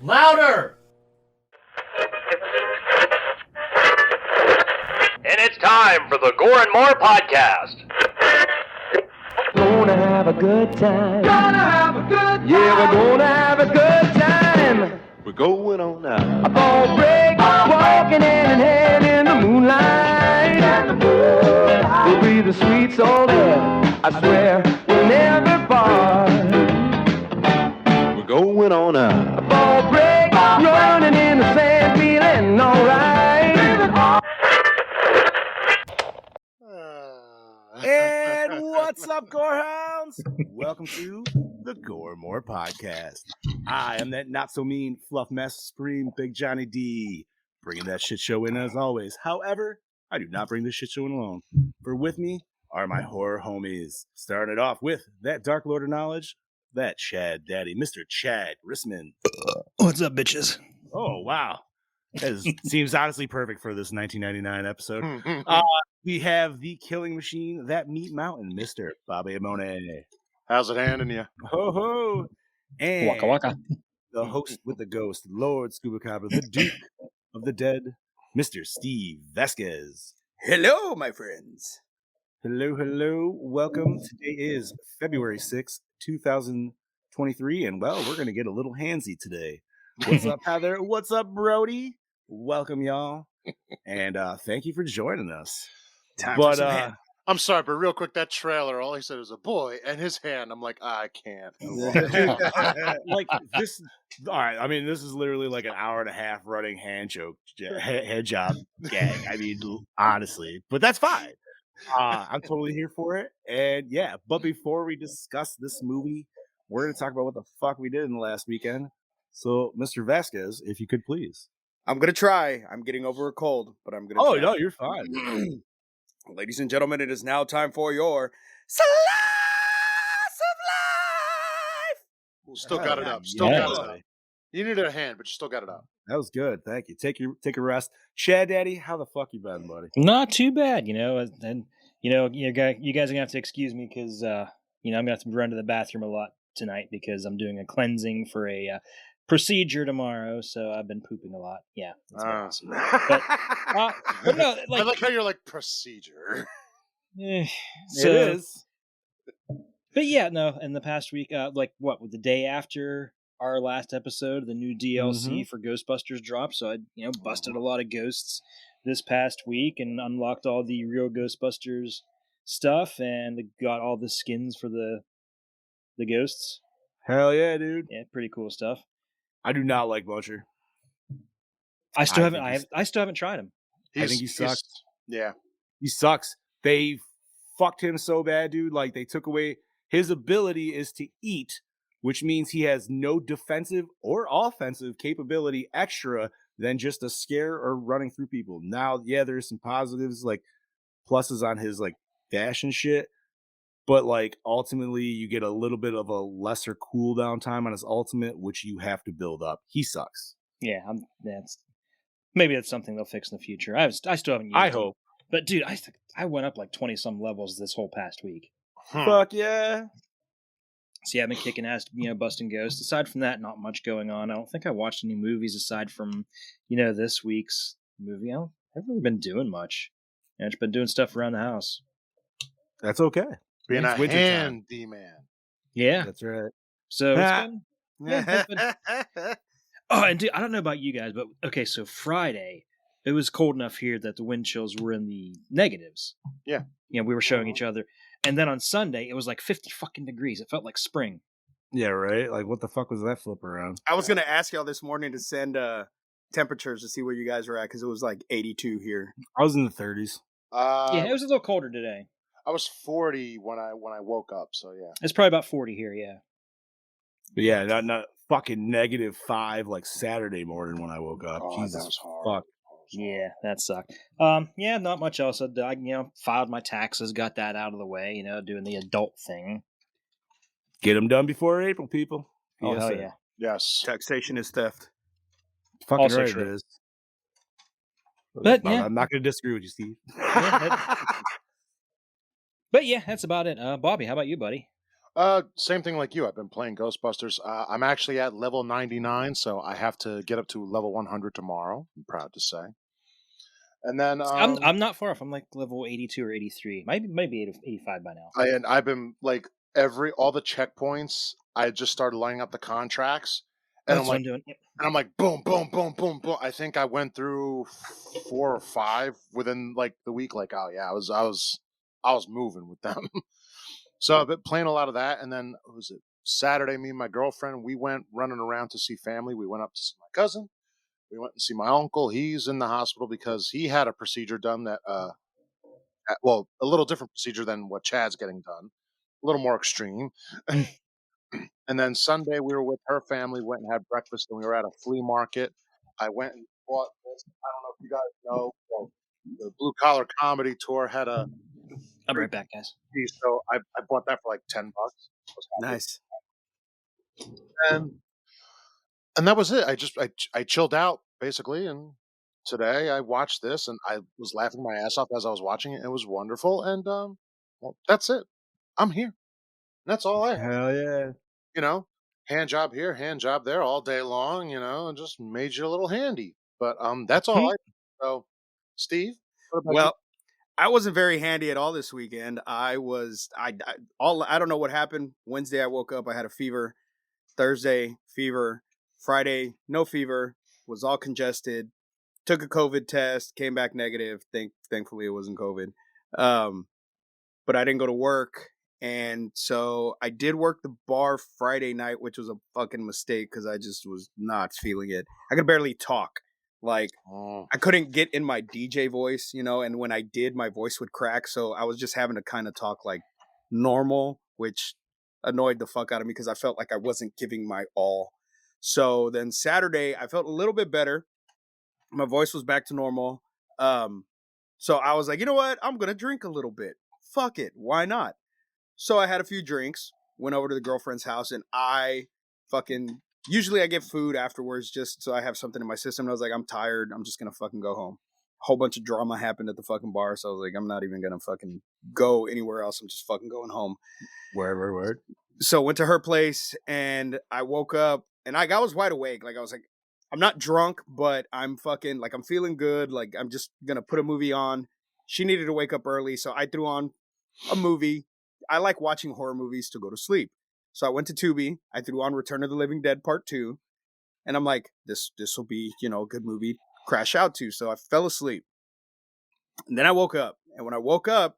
Louder! And it's time for the Gore N More podcast. Gonna have a good time. Gonna have a good time. Yeah, we're gonna have a good time. We're going on now. A ball break, walking hand in hand in the moonlight. We'll be the sweet soul there. I swear we'll never part. We're going on now. A ball break, running in the sand, feeling alright. And what's up, Gorehounds? Welcome to the Gore N More podcast. I am that not-so-mean fluff master supreme, Big Johnny D, bringing that shit show in as always. However, I do not bring this shit show in alone. For with me are my horror homies. Starting it off with that Dark Lord of Knowledge, that Chad Daddy, Mr. Chad Rissman. What's up, bitches? Oh, wow. That seems honestly perfect for this 1999 episode. We have the killing machine, that meat mountain, Mr. Bobby Amone. How's it handing you? Ho ho! And Waka waka. the host with the ghost, Lord Scuba Cobra, the Duke of the Dead, Mr. Steve Vasquez. Hello, my friends. Hello, hello. Welcome. Today is February 6th, 2023, and well, we're going to get a little handsy today. What's up, Heather? What's up, Brody? Welcome, y'all. And thank you for joining us. I'm sorry, but real quick, that trailer, all he said was a boy and his hand. I'm like, I can't. Like this, all right. I mean, this is literally like an hour and a half running hand joke, head job gag. I mean, honestly, but that's fine. I'm totally here for it. And yeah, but before we discuss this movie, we're going to talk about what the fuck we did in the last weekend. So, Mr. Vasquez, if you could please. I'm going to try. I'm getting over a cold, but I'm going to Oh, try. no, you're fine. Ladies and gentlemen, it is now time for your Slice of Life. Still got it up. You needed a hand, but you still got it up. That was good. Thank you. Take a rest. Chad Daddy, how the fuck you been, buddy? Not too bad, and you guys are gonna have to excuse me because I'm gonna have to run to the bathroom a lot tonight because I'm doing a cleansing for a procedure tomorrow, so I've been pooping a lot. Yeah, that's awesome. But no, I like how you're like procedure. It is. But yeah, no. In the past week, the day after our last episode, the new DLC for Ghostbusters dropped. So I, busted a lot of ghosts this past week and unlocked all the real Ghostbusters stuff and got all the skins for the ghosts. Hell yeah, dude. Yeah, pretty cool stuff. I do not like Butcher. I still haven't tried him. I think he sucks. Yeah. He sucks. They fucked him so bad, dude. Like, they took away his ability is to eat, which means he has no defensive or offensive capability extra than just a scare or running through people. Now, yeah, there's some positives, like pluses on his like dash and shit. But like ultimately you get a little bit of a lesser cooldown time on his ultimate, which you have to build up. He sucks. Yeah, maybe that's something they'll fix in the future. I still haven't used I him. hope. But dude, I went up like 20 some levels this whole past week. Fuck yeah. So yeah, I've been kicking ass, busting ghosts. Aside from that, not much going on. I don't think I watched any movies aside from, this week's movie. I've really been doing much. I've just been doing stuff around the house. That's okay. Being a handy man. Yeah. That's right. So it's been... Oh, and dude, I don't know about you guys, but okay, so Friday, it was cold enough here that the wind chills were in the negatives. Yeah. We were showing each other. And then on Sunday, it was like 50 fucking degrees. It felt like spring. Yeah, right? Like, what the fuck was that flip around? I was going to ask y'all this morning to send temperatures to see where you guys were at, because it was like 82 here. I was in the 30s. Yeah, it was a little colder today. I was 40 when I woke up, so yeah. It's probably about 40 here, yeah. But yeah, not fucking -5 like Saturday morning when I woke up. Jesus that was hard. fuck. Yeah, that sucked. Yeah, not much else. I filed my taxes, got that out of the way, doing the adult thing. Get them done before April, people. Oh, hell yeah. Yes. Taxation is theft. Fucking Also right true. it is. But yeah. I'm not going to disagree with you, Steve. But yeah, that's about it. Bobby, how about you, buddy? Same thing like you. I've been playing Ghostbusters. I'm actually at level 99, so I have to get up to level 100 tomorrow. I'm proud to say. And then I'm not far off. I'm like level 82 or 83. Might be 85 by now. I've been like all the checkpoints. I just started lining up the contracts, and That's what I'm doing. Yep. boom, boom, boom, boom, boom. I think I went through 4 or 5 within like the week. Like, oh yeah, I was moving with them. So I've been playing a lot of that, and then what was it Saturday? Me and my girlfriend, we went running around to see family. We went up to see my cousin. We went and see my uncle. He's in the hospital because he had a procedure done that, well, a little different procedure than what Chad's getting done, a little more extreme. And then Sunday, we were with her family, went and had breakfast, and we were at a flea market. I went and bought this. I don't know if you guys know, well, the Blue Collar Comedy Tour had a I'll be right back, guys. piece, so I bought that for like $10. I was happy. Nice. And and that was it. I chilled out basically, and today I watched this, and I was laughing my ass off as I was watching it. It was wonderful, and well, that's it. I'm here. That's all I have. Hell yeah. You know, hand job here, hand job there, all day long. You know, and just made you a little handy. But that's all I. So, Steve, what about you? Well, I wasn't very handy at all this weekend. I don't know what happened. Wednesday I woke up, I had a fever. Thursday, fever. Friday, no fever. Was all congested. Took a COVID test, came back negative. Thankfully it wasn't COVID. But I didn't go to work. And so I did work the bar Friday night, which was a fucking mistake because I just was not feeling it. I could barely talk. Like, Oh, I couldn't get in my DJ voice, and when I did, my voice would crack. So I was just having to kind of talk like normal, which annoyed the fuck out of me because I felt like I wasn't giving my all. So then Saturday, I felt a little bit better. My voice was back to normal. So I was like, you know what? I'm going to drink a little bit. Fuck it. Why not? So I had a few drinks, went over to the girlfriend's house, and usually I get food afterwards just so I have something in my system. And I was like, I'm tired. I'm just going to fucking go home. A whole bunch of drama happened at the fucking bar. So I was like, I'm not even going to fucking go anywhere else. I'm just fucking going home. Word. So went to her place and I woke up and I was wide awake. Like I was like, I'm not drunk, but I'm fucking like, I'm feeling good. Like I'm just going to put a movie on. She needed to wake up early. So I threw on a movie. I like watching horror movies to go to sleep. So I went to Tubi. I threw on Return of the Living Dead Part 2. And I'm like, this will be, a good movie to crash out to. So I fell asleep. And then I woke up. And when I woke up,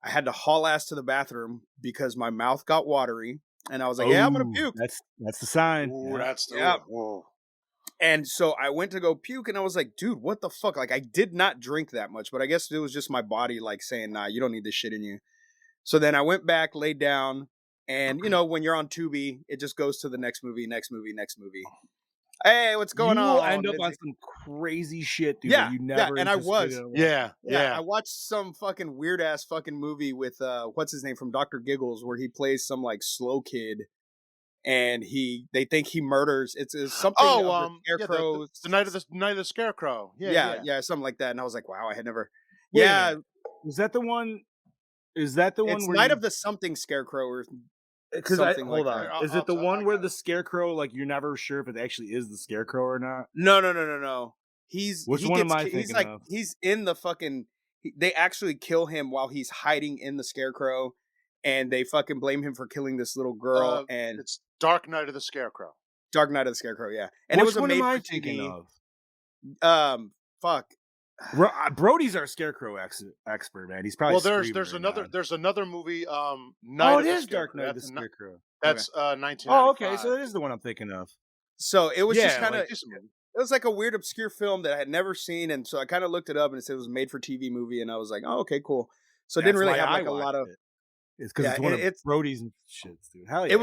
I had to haul ass to the bathroom because my mouth got watery. And I was like, yeah, I'm going to puke. That's the sign. ooh, that's the Yeah. whoa. And so I went to go puke and I was like, dude, what the fuck? Like I did not drink that much, but I guess it was just my body like saying, nah, you don't need this shit in you. So then I went back, laid down, and when you're on Tubi, it just goes to the next movie. Hey, what's going You on? will end up It's on like- some crazy shit, dude. Yeah, that you yeah, never and I was. anticipated. Yeah, I watched some fucking weird ass fucking movie with what's his name from Dr. Giggles, where he plays some like slow kid, and they think he murders. It's something. Oh, of the Scarecrow. the night of the Scarecrow. Yeah, something like that. And I was like, wow, I had never. Wait a Yeah, minute. Is that the one? Is that the one it's where Night you- of the something Scarecrow or Because something hold like on, that. is it the one where the scarecrow, like you're never sure if it actually is the scarecrow or not? No. Which one am I thinking of? He's in the fucking. They actually kill him while he's hiding in the Scarecrow, and they fucking blame him for killing this little girl. And It's Dark Night of the Scarecrow. Dark Knight of the Scarecrow, yeah. And Which it was a one am I made-for-TV. thinking of? Fuck. Brody's our scarecrow expert, man. He's probably Well, there's screaming right another now. there's another movie. Night Oh, of it the is Dark Scarecrow. Knight of the That's ni- Scarecrow. That's 1995. Oh, okay, so it is the one I'm thinking of. So it was just Yeah, kind of. like- Decent movie. It was like a weird, obscure film that I had never seen, and so I kind of looked it up, and it said it was a made-for-TV movie, and I was like, oh, okay, cool. So it didn't That's really why have I like a lot watched of. it. It's because Yeah, it's one of it's- Brody's and shits, dude. Hell yeah. It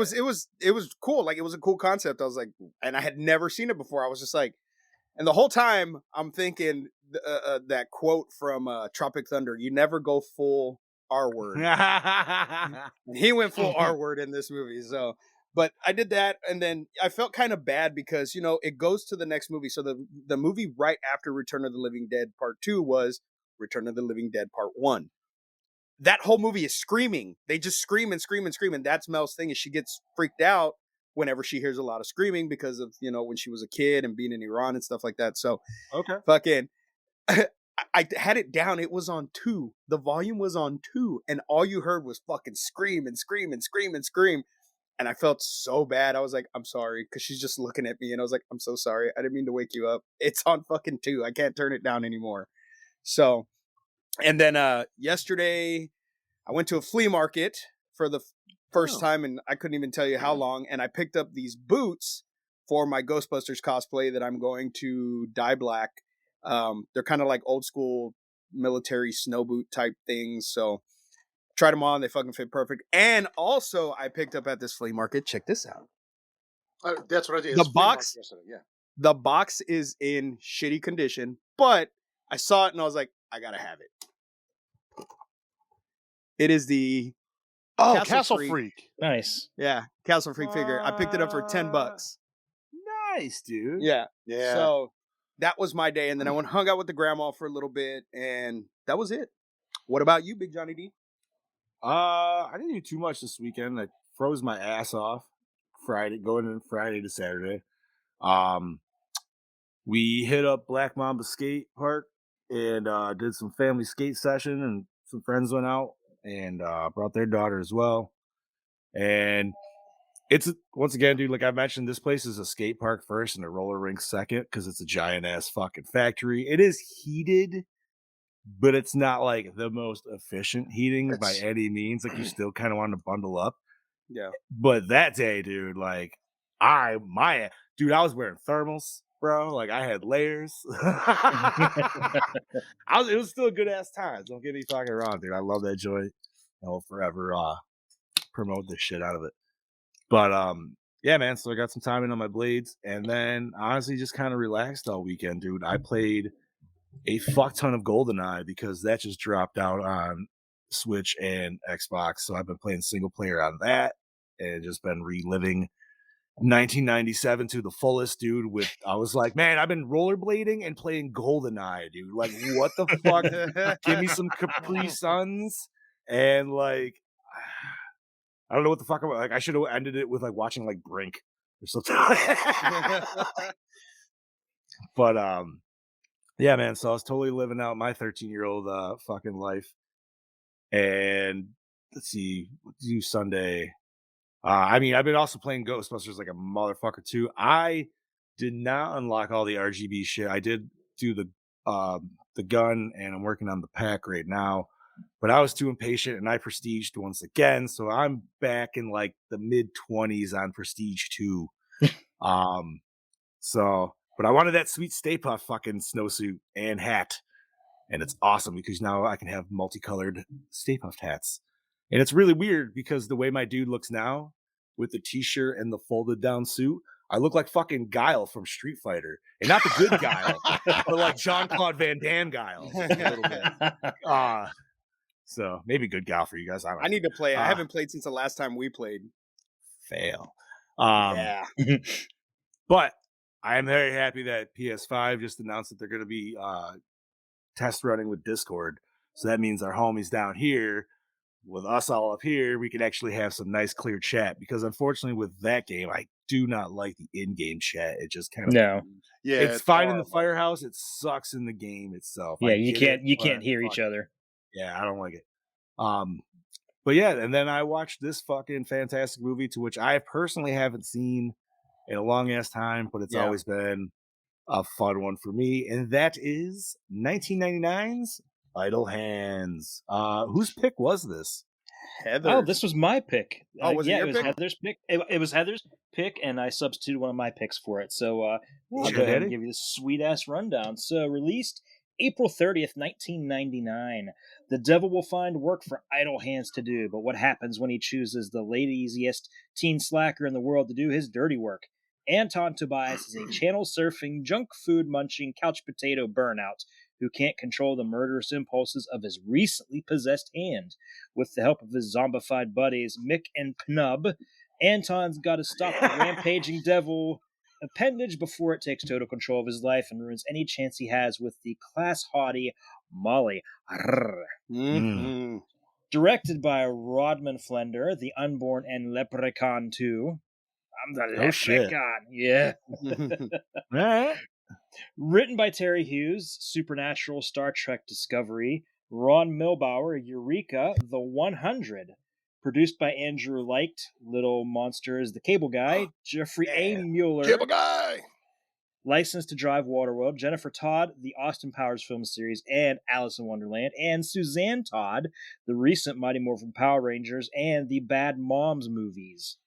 was cool. Like it was a cool concept. I was like, and I had never seen it before. I was just like, and the whole time I'm thinking that quote from Tropic Thunder: "You never go full R word." And he went full R word in this movie. So, but I did that, and then I felt kind of bad because it goes to the next movie. So the movie right after Return of the Living Dead Part 2 was Return of the Living Dead Part 1. that whole movie is screaming. They just scream and scream and scream. And that's Mel's thing is she gets freaked out whenever she hears a lot of screaming because of, when she was a kid and being in Iran and stuff like that. So Okay. fucking, I had it down. It was on 2. The volume was on 2. And all you heard was fucking scream and scream and scream and scream. And I felt so bad. I was like, I'm sorry. Because she's just looking at me. And I was like, I'm so sorry. I didn't mean to wake you up. It's on fucking 2. I can't turn it down anymore. So, and then yesterday, I went to a flea market for the first time, and I couldn't even tell you how long. And I picked up these boots for my Ghostbusters cosplay that I'm going to dye black. They're kind of like old school military snow boot type things. So tried them on. They fucking fit perfect. And also, I picked up at this flea market. Check this out. That's what I did. The box, the box is in shitty condition, but I saw it and I was like, I gotta have it. It is the Castle Freak. Nice. Yeah, Castle Freak figure. I picked it up for $10. Nice, dude. Yeah. Yeah. So that was my day, and then I went hung out with the grandma for a little bit, and that was it. What about you, Big Johnny D? I didn't do too much this weekend. I froze my ass off going in Friday to Saturday. We hit up Black Mamba Skate Park and did some family skate session, and some friends went out and brought their daughter as well. And it's once again, dude, like I mentioned, this place is a skate park first and a roller rink second because it's a giant ass fucking factory. It is heated, but it's not like the most efficient heating by any means. Like you still kind of want to bundle up. Yeah. But that day, dude, like I was wearing thermals, bro. Like I had layers. It was still a good ass time. Don't get me fucking wrong, dude. I love that joint. I'll forever promote the shit out of it. But yeah, man. So I got some time in on my blades, and then honestly, just kind of relaxed all weekend, dude. I played a fuck ton of GoldenEye because that just dropped out on Switch and Xbox. So I've been playing single player on that, and just been reliving 1997 to the fullest, dude. I was like, man, I've been rollerblading and playing GoldenEye, dude. Like, what the fuck? Give me some Capri Suns, and like, I don't know what the fuck I'm like. I should have ended it with like watching like Brink or something. But yeah, man. So I was totally living out my 13-year-old fucking life. And let's see, what do Sunday? I mean, I've been also playing Ghostbusters like a motherfucker too. I did not unlock all the RGB shit. I did do the gun, and I'm working on the pack right now. But I was too impatient, and I prestiged once again. So I'm back in like the mid-20s on Prestige 2. But I wanted that sweet Stay Puft fucking snowsuit and hat. And it's awesome because now I can have multicolored Stay Puft hats. And it's really weird because the way my dude looks now with the t-shirt and the folded down suit, I look like fucking Guile from Street Fighter. And not the good Guile, but like Jean-Claude Van Damme Guile. A little bit. So maybe good Guile for you guys. I need to play. I haven't played since the last time we played. Fail. Yeah. But I am very happy that PS5 just announced that they're going to be test running with Discord. So that means our homies down here, with us all up here, we can actually have some nice clear chat. Because unfortunately with that game, I do not like the in-game chat. It just kind of Yeah, it's fine in the firehouse. It sucks in the game itself. Yeah, you can't hear each other. Yeah, I don't like it. But yeah, and then I watched this fucking fantastic movie to which I personally haven't seen in a long ass time, but it's always been a fun one for me, and that is 1999's Idle Hands. Whose pick was this? Heather. Oh, this was my pick. Was it was pick? Heather's pick. It was Heather's pick, and I substituted one of my picks for it. So I'll go ahead and give you this sweet ass rundown. So released April 30th, 1999. The devil will find work for idle hands to do, but what happens when he chooses the laziest teen slacker in the world to do his dirty work? Anton Tobias is a channel-surfing, junk food-munching, couch potato burnout who can't control the murderous impulses of his recently possessed hand. With the help of his zombified buddies, Mick and Pnub, Anton's got to stop the rampaging devil appendage before it takes total control of his life and ruins any chance he has with the class-haughty Molly. Mm-hmm. Directed by Rodman Flender, The Unborn and Leprechaun 2. I'm the Oh, shit. Leprechaun. Yeah. All right. Written by Terry Hughes, Supernatural, Star Trek Discovery, Ron Milbauer, Eureka, The 100. Produced by Andrew Licht, Little Monsters, The Cable Guy, Jeffrey A. Mueller, Cable Guy. Licensed to Drive Waterworld, Jennifer Todd, the Austin Powers film series, and Alice in Wonderland, and Suzanne Todd, the recent Mighty Morphin Power Rangers, and the Bad Moms movies.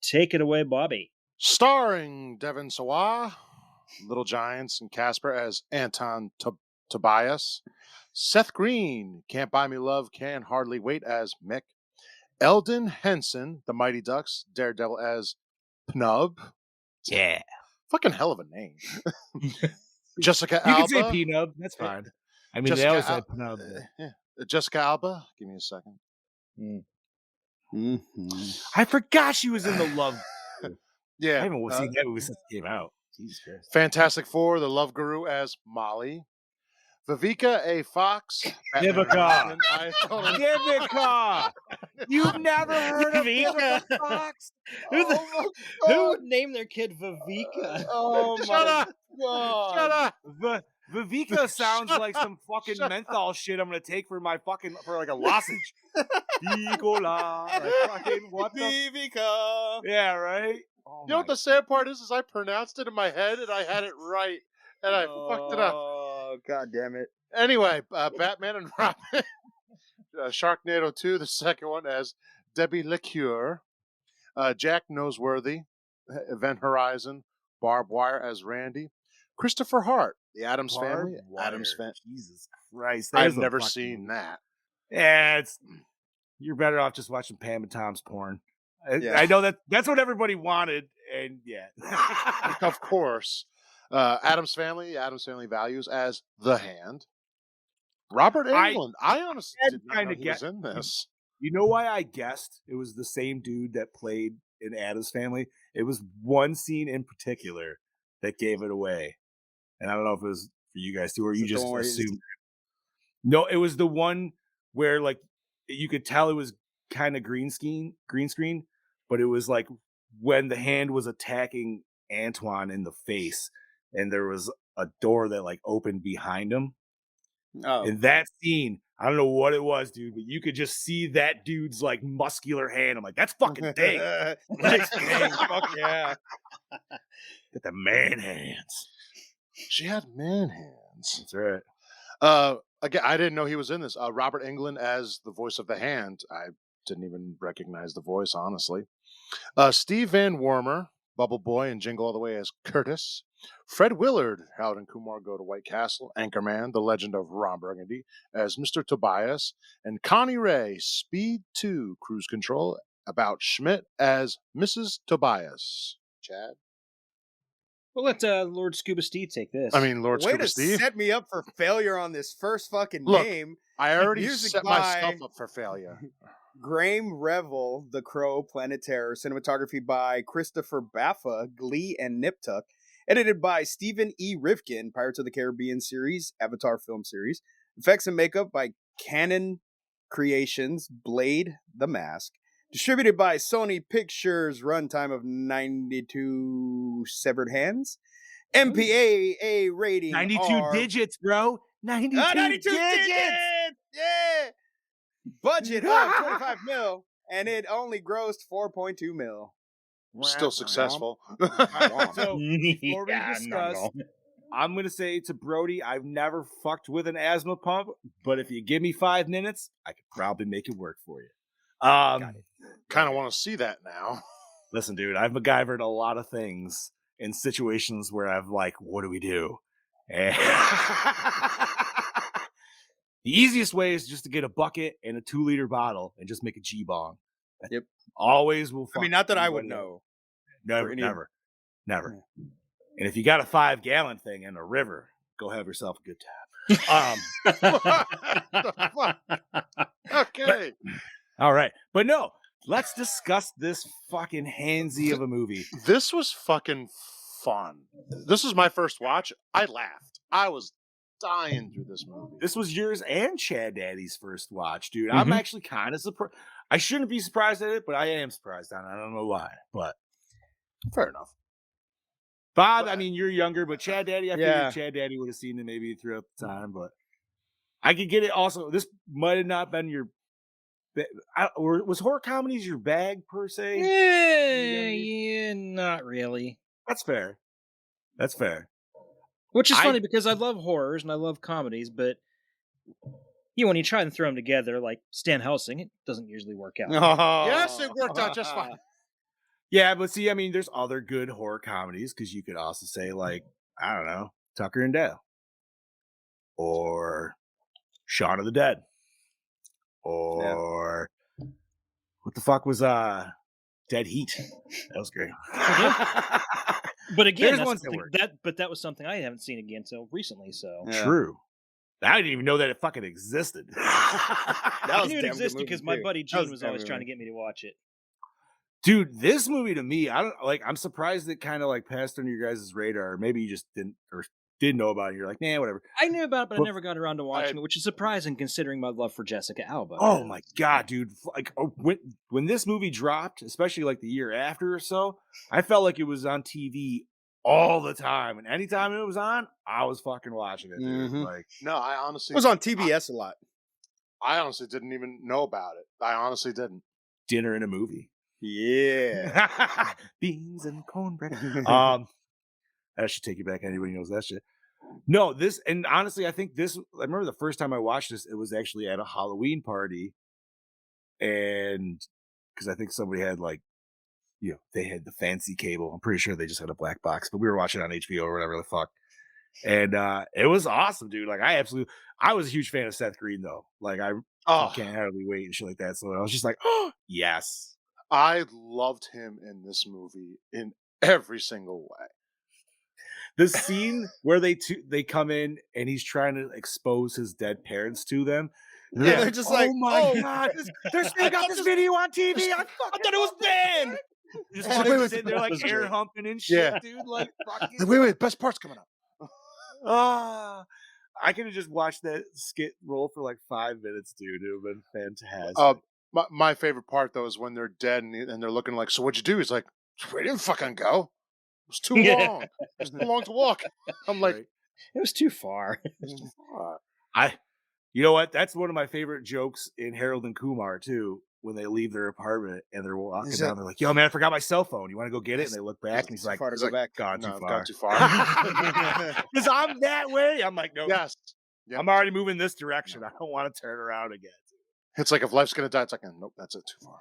Take it away, Bobby. Starring Devin Sawa, Little Giants, and Casper as Anton Tobias. Seth Green, Can't Buy Me Love, Can Hardly Wait as Mick. Eldon Henson, The Mighty Ducks, Daredevil as Pnub. Yeah. Fucking hell of a name. Jessica You Alba. can say P-Nub. That's fine. I mean, Jessica they always say P-Nub. Yeah. Jessica Alba. Give me a second. I forgot she was in the Love. Yeah. I haven't seen that movie since it came out. Jesus Christ. Fantastic Four, The Love Guru as Molly. Viveka A. Fox. Vivica. Vivica. You've never heard of Vivica. Vivica Fox? Who would name their kid Viveka? Oh my Shut up. God. Shut up. Vivica sounds Shut like up. some fucking Shut menthol shit I'm gonna take for my fucking like a lozenge. Vicola. Like fucking what the? Vivica. Yeah, right. Oh You know what the sad part is I pronounced it in my head and I had it right. And I fucked it up. Oh, God damn it. Anyway, Batman and Robin. Sharknado 2, the second one, as Debbie LeCure. Jack Noseworthy, Event Horizon. Barb Wire as Randy. Christopher Hart, The Addams Family. Addams Family. Jesus Christ. I've never seen that. Yeah, you're better off just watching Pam and Tom's porn. Yeah. I know that's what everybody wanted, and yeah. Of course. Addams Family Values as The Hand. Robert Englund. I honestly did not know he was in this. You know why I guessed it was the same dude that played in Addams Family? It was one scene in particular that gave it away. And I don't know if it was for you guys too, or you just assumed. No, it was the one where like you could tell it was kind of green screen, but it was like when the hand was attacking Antoine in the face, and there was a door that like opened behind him. Oh. In that scene, I don't know what it was, dude, but you could just see that dude's like muscular hand. I'm like, that's fucking dang. Nice dang. Fuck yeah. Get the man hands. She had man hands. That's right. Again, I didn't know he was in this. Robert Englund as the voice of the Hand. I didn't even recognize the voice, honestly. Steve Van Wormer, Bubble Boy and Jingle All the Way as Curtis. Fred Willard, Howard and Kumar Go to White Castle. Anchorman, The Legend of Ron Burgundy as Mr. Tobias. And Connie Ray, Speed 2, Cruise Control, About Schmidt as Mrs. Tobias. Chad? We'll let Lord Scuba Steve take this. I mean, Lord Way Scuba to Steve. set me up for failure on this first fucking Look, game. I already Music set by- myself up for failure. Graham Revel, The Crow, Planet Terror. Cinematography by Christopher Baffa, Glee and Nip Tuck. Edited by Stephen E. Rifkin, Pirates of the Caribbean series, Avatar film series. Effects and makeup by Canon Creations, Blade, The Mask. Distributed by Sony Pictures, runtime of 92 severed hands. MPAA rating 92 digits, bro. 92, 92 digits. Yeah. Budget of 25 mil, and it only grossed 4.2 mil. Still successful. So before we Yeah, discuss, no. I'm gonna say to Brody, I've never fucked with an asthma pump, but if you give me 5 minutes, I could probably make it work for you. Kind of want to see that now. Listen, dude, I've MacGyvered a lot of things in situations where I've like, what do we do? And the easiest way is just to get a bucket and a 2-liter bottle and just make a G-bong. Yep. Always will. I mean, not that I would know. Never. And if you got a 5-gallon thing in a river, go have yourself a good time. What the fuck? Okay. All right. But no, let's discuss this fucking handsy of a movie. This was fucking fun. This was my first watch. I laughed. I was dying through this movie. This was yours and Chad Daddy's first watch, dude. Mhm. I'm actually kind of surprised. I shouldn't be surprised at it, but I am surprised on it. I don't know why, but Fair enough. Bob, But- I mean, you're younger, but Chad Daddy, I Yeah. figured Chad Daddy would have seen it maybe throughout the time, but I could get it. Also, this might have not been your. Or was horror comedies your bag per se? Yeah, not really. That's fair. That's fair. Which is I- funny because I love horrors and I love comedies, but when you try and throw them together, like Stan Helsing, it doesn't usually work out. Yes, it worked out just fine. Yeah, but see, I mean, there's other good horror comedies because you could also say like, I don't know, Tucker and Dale, or Shaun of the Dead, or what the fuck was Dead Heat? That was great. But again, There's that's ones that something- work. that was something I haven't seen again until recently. So Yeah. True. I didn't even know that it fucking existed. That I was knew a it damn good existed movie, because my too. buddy That Gene a was damn always good trying to movie. get me to watch it. Dude, this movie to me, I don't like. I'm surprised it kind of like passed under your guys' radar. Maybe you just didn't or didn't know about it. You're like, nah, whatever. I knew about it, but I Well, never got around to watching it, which is surprising considering my love for Jessica Alba. Oh my god, dude! Like when this movie dropped, especially like the year after or so, I felt like it was on TV all the time, and anytime it was on, I was fucking watching it, dude. Mhm. Like, No, I honestly It was on TBS a lot. I honestly didn't even know about it. I honestly didn't. dinner and a movie, Yeah. beans and cornbread. That should take you back. Anybody knows that shit. No, this, and honestly, I think this. I remember the first time I watched this, it was actually at a Halloween party, and because I think somebody had like, they had the fancy cable. I'm pretty sure they just had a black box, but we were watching it on HBO or whatever the fuck. And it was awesome, dude. Like I was a huge fan of Seth Green though. Like I Oh, can't hardly wait and shit like that. So I was just like, oh yes. I loved him in this movie in every single way. The scene where they come in and he's trying to expose his dead parents to them. And Yeah, they're just like, oh my "Oh, god, they got this video on TV. I thought it was banned. Just Oh, fucking wait, wait, sitting there like was air great. humping and shit, Yeah. dude. Like fucking. Wait, best part's coming up. I could have just watched that skit roll for like 5 minutes, dude. It would have been fantastic. My favorite part though is when they're dead and they're looking like, so what'd you do? He's like, we didn't fucking go. It was too Yeah. long. It was too long to walk. I'm like, Right. It was too far. You know what? That's one of my favorite jokes in Harold and Kumar too. When they leave their apartment and they're walking Is down, that- they're like, "Yo, man, I forgot my cell phone. You want to go get it?" And they look back, and he's Too like, far to he's go like, back. "Gone no, too I've far." gone too far. Because I'm that way. I'm like, no, Yes. Yep. I'm already moving this direction. I don't want to turn around again. It's like if life's gonna die, it's like, nope, that's it, too far.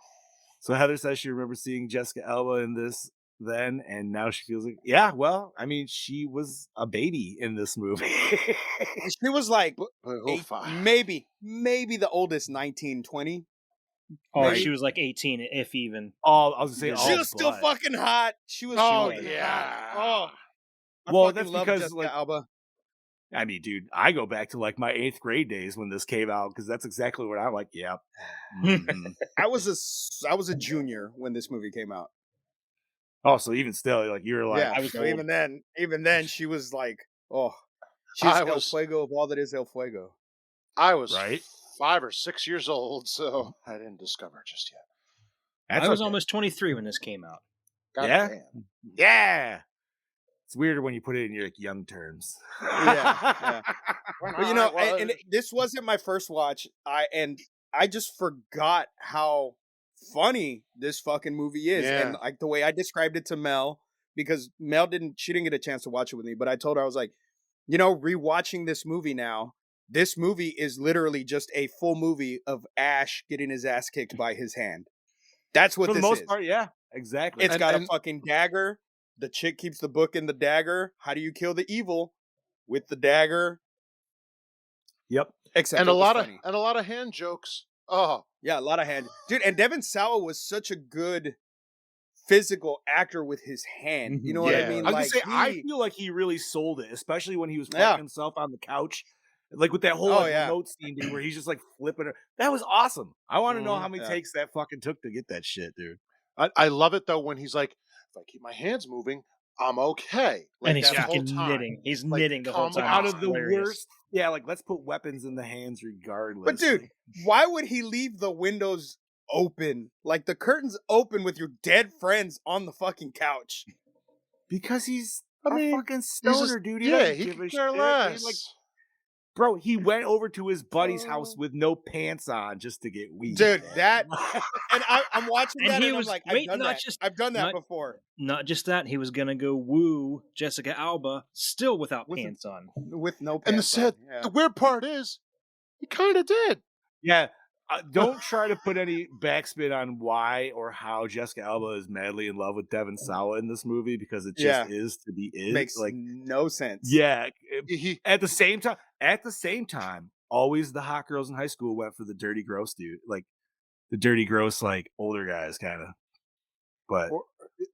So Heather says she remembers seeing Jessica Alba in this then, and now she feels like, yeah, well, I mean, she was a baby in this movie. She was like Oh, fine. maybe the oldest 19, 20. Oh, Maybe. she was like 18, if even. I was gonna say, She all was still but. fucking hot. She was Oh, fucking yeah. hot. Oh, I Well, fucking that's love because, Jessica like, Alba. I mean, dude, I go back to like my 8th grade days when this came out because that's exactly what I'm like. Yep. Mhm. I was a junior when this movie came out. Oh, so even still, like you were like, Yeah, I was so old. even then, she was like, oh, she's I El was- Fuego of all that is El Fuego. I was Right? 5 or 6 years old, so I didn't discover it just yet. that's I was okay. almost 23 when this came out. God Yeah? damn. Yeah. It's weirder when you put it in your like, young terms. Yeah. But you know, and was- this wasn't my first watch. I just forgot how funny this fucking movie is, Yeah. and like the way I described it to Mel, because she didn't get a chance to watch it with me, but I told her, I was like, rewatching this movie now. This movie is literally just a full movie of Ash getting his ass kicked by his hand. That's what For the this most is. part, yeah, exactly. It's And- got and- a fucking dagger. The chick keeps the book in the dagger. How do you kill the evil? With the dagger. Yep. Except and it a was lot funny. of hand jokes. Oh, Yeah, a lot of hand. Dude, and Devin Sawa was such a good physical actor with his hand. You know what I Yeah. mean? I was Like, gonna say, I he- feel like he really sold it, especially when he was Yeah. fucking himself on the couch, like with that whole Oh, like, yeah. remote scene, dude, where he's just like flipping her. That was awesome. I want to know Mhm, how many yeah. takes that fucking took to get that shit, dude. I love it though when he's like, if I keep my hands moving, I'm okay. Like and he's that whole fucking time. knitting. He's Like, knitting the whole calm time. down. Out It's of the hilarious. worst, yeah, like let's put weapons in the hands regardless. But dude, like, why would he leave the windows open? Like the curtains open with your dead friends on the fucking couch. because he's I a mean, fucking he's stoner, just- dude. He yeah, doesn't he give a could shit. care He, less. like, bro, he went over to his buddy's house with no pants on just to get weed. Dude, that and I'm watching And that he and was- I'm like, wait, I've done not that. just- I've done that not- before. Not just that, he was gonna go woo Jessica Alba, still without With- pants on. With no pants. And the sad, on. Yeah. the weird part is, he kind of did. Yeah. Don't try to put any backspin on why or how Jessica Alba is madly in love with Devin Sawa in this movie because it just is to be is. Makes like, no sense. yeah. He At the same time, always the hot girls in high school went for the dirty, gross dude, like the dirty, gross, like older guys, kind of. But Or-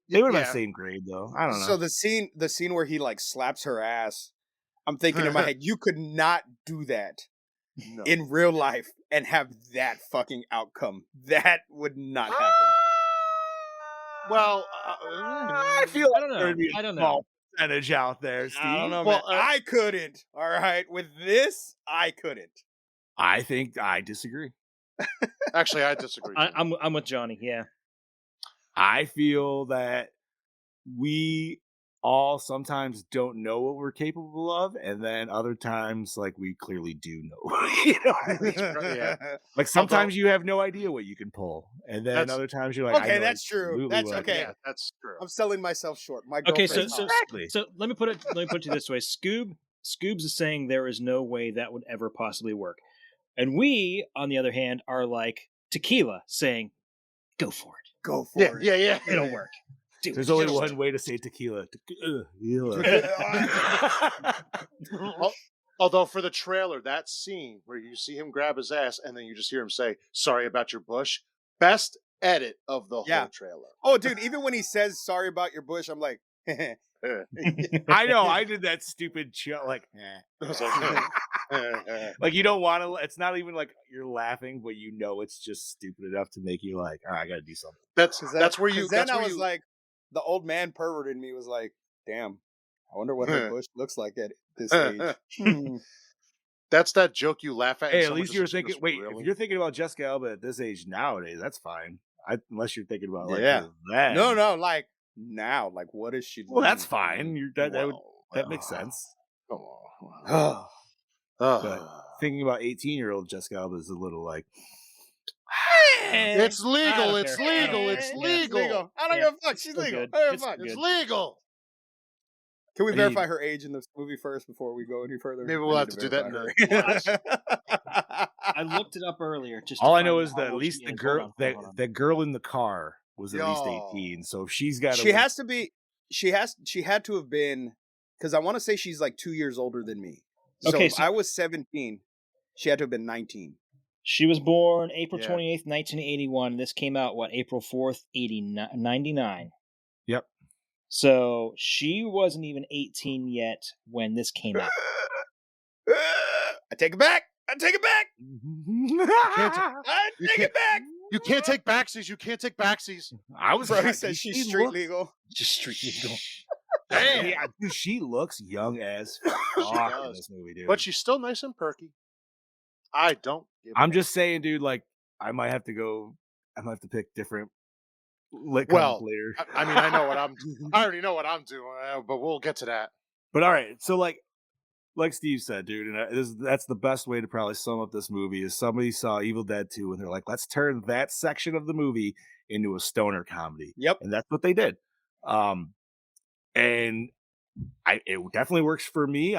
they would have yeah. been same grade though. I don't know. So the scene where he like slaps her ass, I'm thinking in my head, you could not do that no. in real life and have that fucking outcome. That would not happen. Well, I feel I like don't know. there'd be a I don't know. small percentage out there, Steve. I don't know, Well, man. I couldn't. All right, with this, I couldn't. I think I disagree. actually, I disagree. too. I'm with Johnny. Yeah, I feel that we all sometimes don't know what we're capable of, and then other times, like, we clearly do know. You know what I mean? Yeah. Like sometimes you have no idea what you can pull, and then That's- other times you're like, I Okay, know that's true. absolutely That's what I okay. can. Yeah, that's true. I'm selling myself short. My Okay, girlfriend's hot. Exactly. so let me put it to you this way: Scoobs is saying there is no way that would ever possibly work, and we, on the other hand, are like Tequila saying, "Go for it. Go for Yeah, it. yeah. It'll work." Dude, There's only just- one way to say tequila. Tequila. Although for the trailer, that scene where you see him grab his ass and then you just hear him say, "Sorry about your bush," best edit of the Yeah. whole trailer. Oh, dude, even when he says sorry about your bush, I'm like, I know. I did that stupid chill. Like, I was like, like you don't want to. It's not even like you're laughing, but you know it's just stupid enough to make you like, all right, I got to do something. that's where you. 'cause then That's I where was you. like, the old man pervert in me was like, damn, I wonder what her bush looks like at this age. That's that joke you laugh at. and Hey, at someone least just you're goes, thinking. Wait, "Really?" if you're thinking about Jessica Alba at this age nowadays, that's fine. Unless you're thinking about like Yeah. that. No, like now, like what is she? Well, that's doing? fine. That makes sense. Come on. Oh, But thinking about 18-year-old Jessica Alba is a little like. It's I legal. don't It's care. legal. It's Yeah. legal. I don't Yeah, give a fuck. it's She's still legal. good. I don't give a It's fuck. good. It's legal. Can we I verify mean- her age in this movie first before we go any further? Maybe we'll I have need to do that in verify her. I looked it up earlier. Just All to I know find is out that how at old least she the is. girl, Hold on. that girl in the car was at least Yo. 18. So if she's got. She has to be. She had to have been, because I want to say she's like 2 years older than me. So Okay, if so- I was 17. She had to have been 19. She was born April Yeah. 28th, 1981. This came out, April 4th, 99. Yep. So she wasn't even 18 yet when this came out. I take it back. I take it back. I You take can't- it back. You can't take backsies. You can't take backsies. I was. Bro, he right. says She she's street looks- legal. Just street legal. Damn. Yeah, dude, she looks young as fuck in does. this movie, dude. But she's still nice and perky. I don't. Give a I'm fuck. just saying, dude. Like, I might have to go. I might have to pick different. Well, later. I mean, I know what I'm. I already know what I'm doing, but we'll get to that. But all right, so like Steve said, dude, and that's the best way to probably sum up this movie is somebody saw Evil Dead 2 and they're like, let's turn that section of the movie into a stoner comedy. Yep. And that's what they did. And it definitely works for me.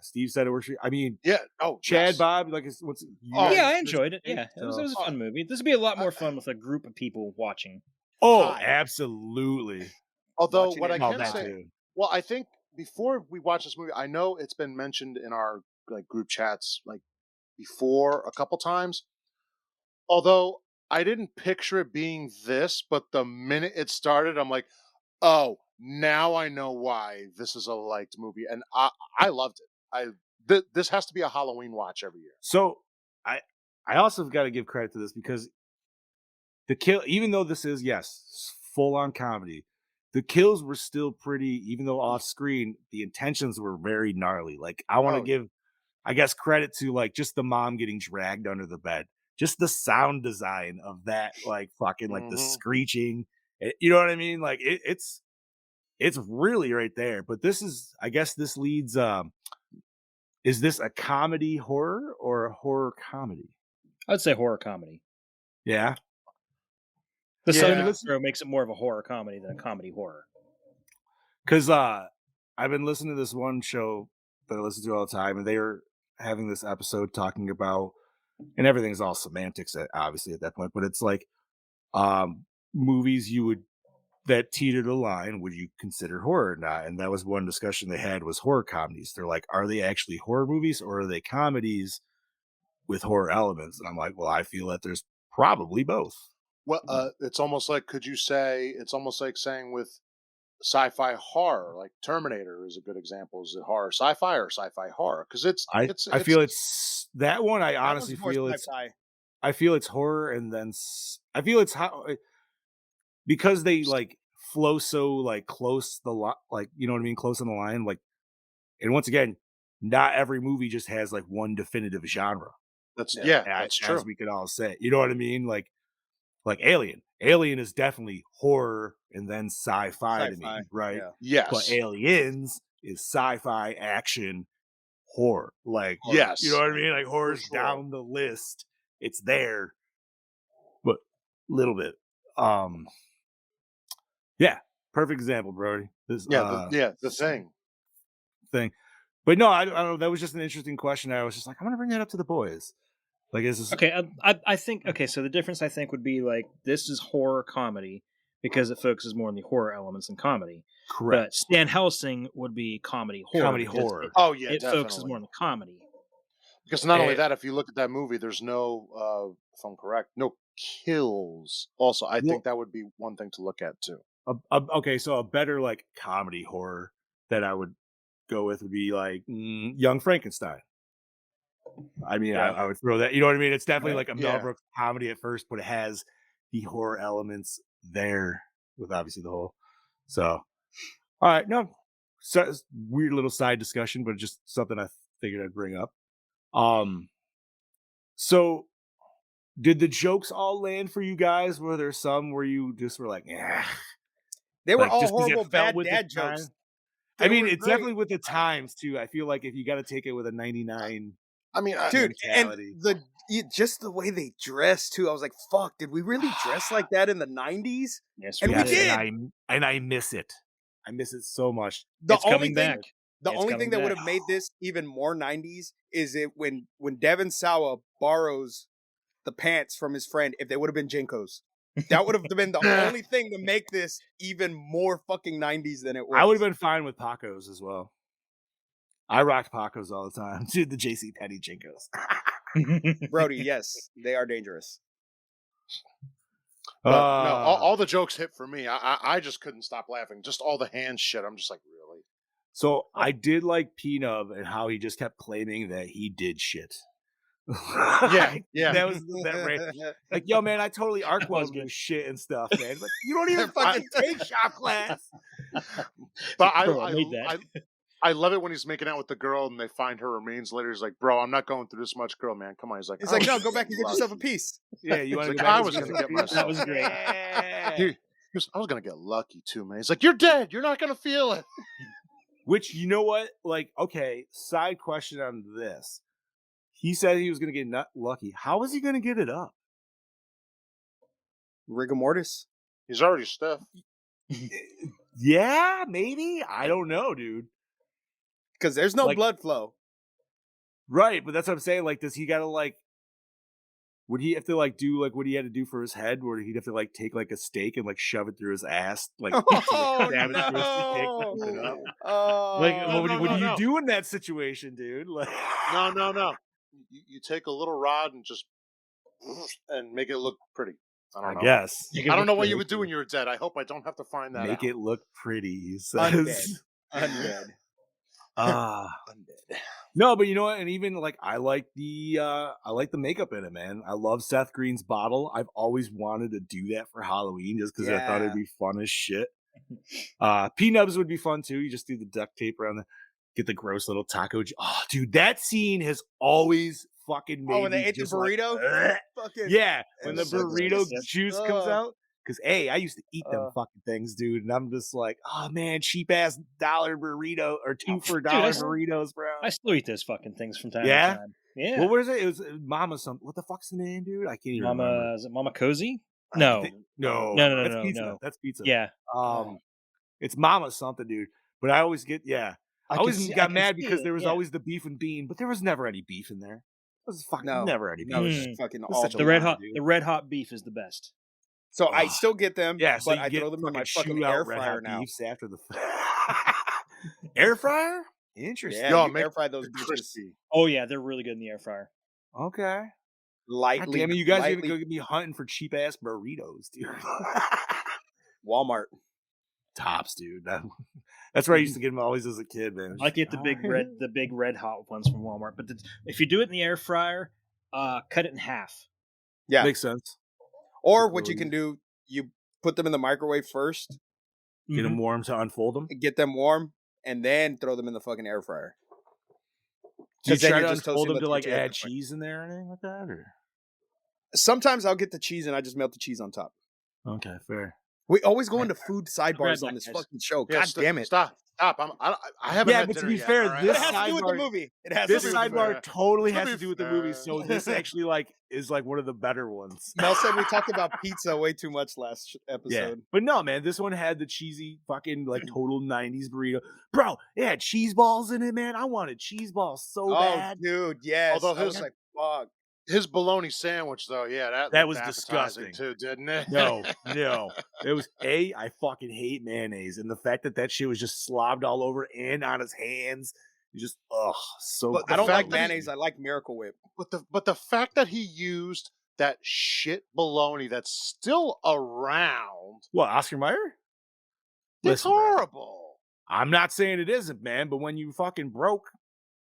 Steve said it works for you. I mean, Yeah. Oh, Chad, yes. Bob, like, what's Oh, yeah, I guys- enjoyed it. Yeah, it was a fun movie. This would be a lot more fun with a group of people watching. Oh, Hi. absolutely. Although Watching what it. I Oh, can that say, too. well, I think before we watch this movie, I know it's been mentioned in our like group chats like before a couple times. Although I didn't picture it being this, but the minute it started, I'm like, oh, now I know why this is a liked movie, and I loved it. This has to be a Halloween watch every year. So I also got to give credit to this because the kill, even though this is full on comedy, the kills were still pretty, even though off screen, the intentions were very gnarly. Like, I want to give, I guess, credit to like just the mom getting dragged under the bed, just the sound design of that, like fucking like the screeching. You know what I mean? Like it's really right there. But this is, I guess, this leads. Is this a comedy horror or a horror comedy? I would say horror comedy. Yeah. The subtitle makes it more of a horror comedy than a comedy horror. Because I've been listening to this one show that I listen to all the time, and they were having this episode talking about, and everything's all semantics, obviously at that point, but it's like movies that teeter the line, would you consider horror or not? And that was one discussion they had, was horror comedies. They're like, are they actually horror movies or are they comedies with horror elements? And I'm like, well, I feel that there's probably both. Well, it's almost like, it's almost like saying with sci-fi horror, like Terminator is a good example. Is it horror sci-fi or sci-fi horror? Because I feel it's that one. I honestly feel sci-fi. I feel it's horror, and then I feel it's how, because they like flow so like close like, you know what I mean, close on the line. Like, and once again, not every movie just has like one definitive genre. That's that's true. As we could all say, you know what I mean? Like Alien. Alien is definitely horror and then sci-fi to me, right? Yeah. Yes. But Aliens is sci-fi, action, horror. Like, yes, you know what I mean? Like, horror's down the list. It's there, but a little bit. Yeah, perfect example, Brody. This, the thing. But no, I don't know. That was just an interesting question. I was just like, I'm gonna bring that up to the boys. Like, is this okay? I think so the difference, I think, would be like, this is horror comedy because it focuses more on the horror elements than comedy. Correct. But Stan Helsing would be comedy horror. Comedy horror. It focuses more on the comedy. Because not only that, if you look at that movie, there's no, if I'm correct, no kills. Also, I think that would be one thing to look at too. Okay, so a better like comedy horror that I would go with would be like Young Frankenstein. I mean, I would throw that. You know what I mean? It's definitely like a Mel Brooks comedy at first, but it has the horror elements there with obviously the whole. So, all right, no, weird little side discussion, but just something I figured I'd bring up. So did the jokes all land for you guys? Were there some where you just were like, yeah? They were all horrible bad dad jokes. I mean, it's definitely with the times too. I feel like if you got to take it with a 99. I mean, dude, and just the way they dress too. I was like, "Fuck, did we really dress like that in the '90s?" Yes, and we did. And I miss it. I miss it so much. It's coming back. The only thing that would have made this even more '90s is it when Devon Sawa borrows the pants from his friend. If they would have been Jinkos, that would have been the only thing to make this even more fucking '90s than it was. I would have been fine with Pacos as well. I rocked Pacos all the time. Dude, the JC Penney Jinkos. Brody, yes, they are dangerous. No, all the jokes hit for me. I just couldn't stop laughing. Just all the hand shit. I'm just like, really? So I did like P-Nub and how he just kept claiming that he did shit. Yeah. That was that right. Like, yo, man, I totally arc-welded your shit and stuff, man. But you don't even fucking take shop class. But I love it when he's making out with the girl and they find her remains later. He's like, bro, I'm not going through this much, girl, man. Come on. He's like, no, go back and get yourself a piece. Yeah, you want to go back? I was going to get myself. That was great. I was going to get lucky too, man. He's like, you're dead. You're not going to feel it. Which, you know what? Like, okay, side question on this. He said he was going to get lucky. How is he going to get it up? Rigor mortis. He's already stiff. Yeah, maybe. I don't know, dude. Because there's no blood flow. Right, but that's what I'm saying. Like, does he gotta like? Would he have to like do like what he had to do for his head, where he'd have to like take like a stake and like shove it through his ass, like no. What do you do in that situation, dude? Like, no. You take a little rod and just make it look pretty. I guess. I don't know what you would do when you were dead. I hope I don't have to find that. Make it look pretty. He says. Undead. Undead. No, but you know what? And even like I like the makeup in it, man. I love Seth Green's bottle. I've always wanted to do that for Halloween just because I thought it'd be fun as shit. P-nubs would be fun too. You just do the duct tape around get the gross little taco. Oh, dude, that scene has always fucking made when they me ate the just like, burrito? "Ugh." Fucking Yeah, when the was so burrito gross. juice comes out. Because, I used to eat them Uh. fucking things, dude. And I'm just like, oh, man, cheap-ass $1 burrito or 2 for $1 Dude, burritos, bro. I still eat those fucking things from time Yeah? to time. Yeah. What was it? It was Mama something. What the fuck's the name, dude? I can't even remember. Is it Mama Cozy? I No. think- no. No, That's no, pizza. no. That's pizza. Yeah. It's Mama something, dude. But I always get, I always got mad because there was always the beef and bean, but there was never any beef in there. There was fucking never any beef. No, it's just fucking all such a The lie, red hot beef is the best. So I still get them, Yeah, so but you I get throw them in my fucking fucking air shootout red fryer hot now. beefs after the air fryer. Interesting. Yeah, Yo, you make air fry those it bitches crispy. Oh yeah, they're really good in the air fryer. Okay. lightly. I mean, you guys are lightly, gonna go be hunting for cheap ass burritos, dude. Walmart. Tops, dude. That's where I used to get them always as a kid, man. I get the big red hot ones from Walmart. But if you do it in the air fryer, cut it in half. Yeah. Makes sense. Or what you can do, you put them in the microwave first, Get them warm to unfold them. get them warm, and then throw them in the fucking air fryer. Do you 'Cause then try you're to just unfold toasting them to with like tortilla add at that point. cheese in there or anything like that? Or Sometimes I'll get the cheese and I just melt the cheese on top. okay, fair. We always go into food sidebars back, on this guys. fucking show. Yeah, God damn it. Stop. I haven't Yeah, had but to dinner be yet, fair, all right? this It has to do with the sidebar- movie. It has This to do with the movie. sidebar totally To has be to do with the movie, fair. so this actually is one of the better ones. Mel said we talked about pizza way too much last Yeah, episode. but no, man, this one had the cheesy fucking like total '90s burrito, bro. It had cheese balls in it, man. I wanted cheese balls so Oh, bad. dude, yes. Although I was his- like, fuck. His bologna sandwich, though, yeah, that That looked was appetizing disgusting. too, didn't it? No, it was I fucking hate mayonnaise, and the fact that shit was just slobbed all over and on his hands, just so. But I don't fact like that he- mayonnaise. I like Miracle Whip. But the fact that he used that shit bologna that's still around, What, Oscar Mayer? it's Listen, man, horrible. I'm not saying it isn't, man, but when you fucking broke,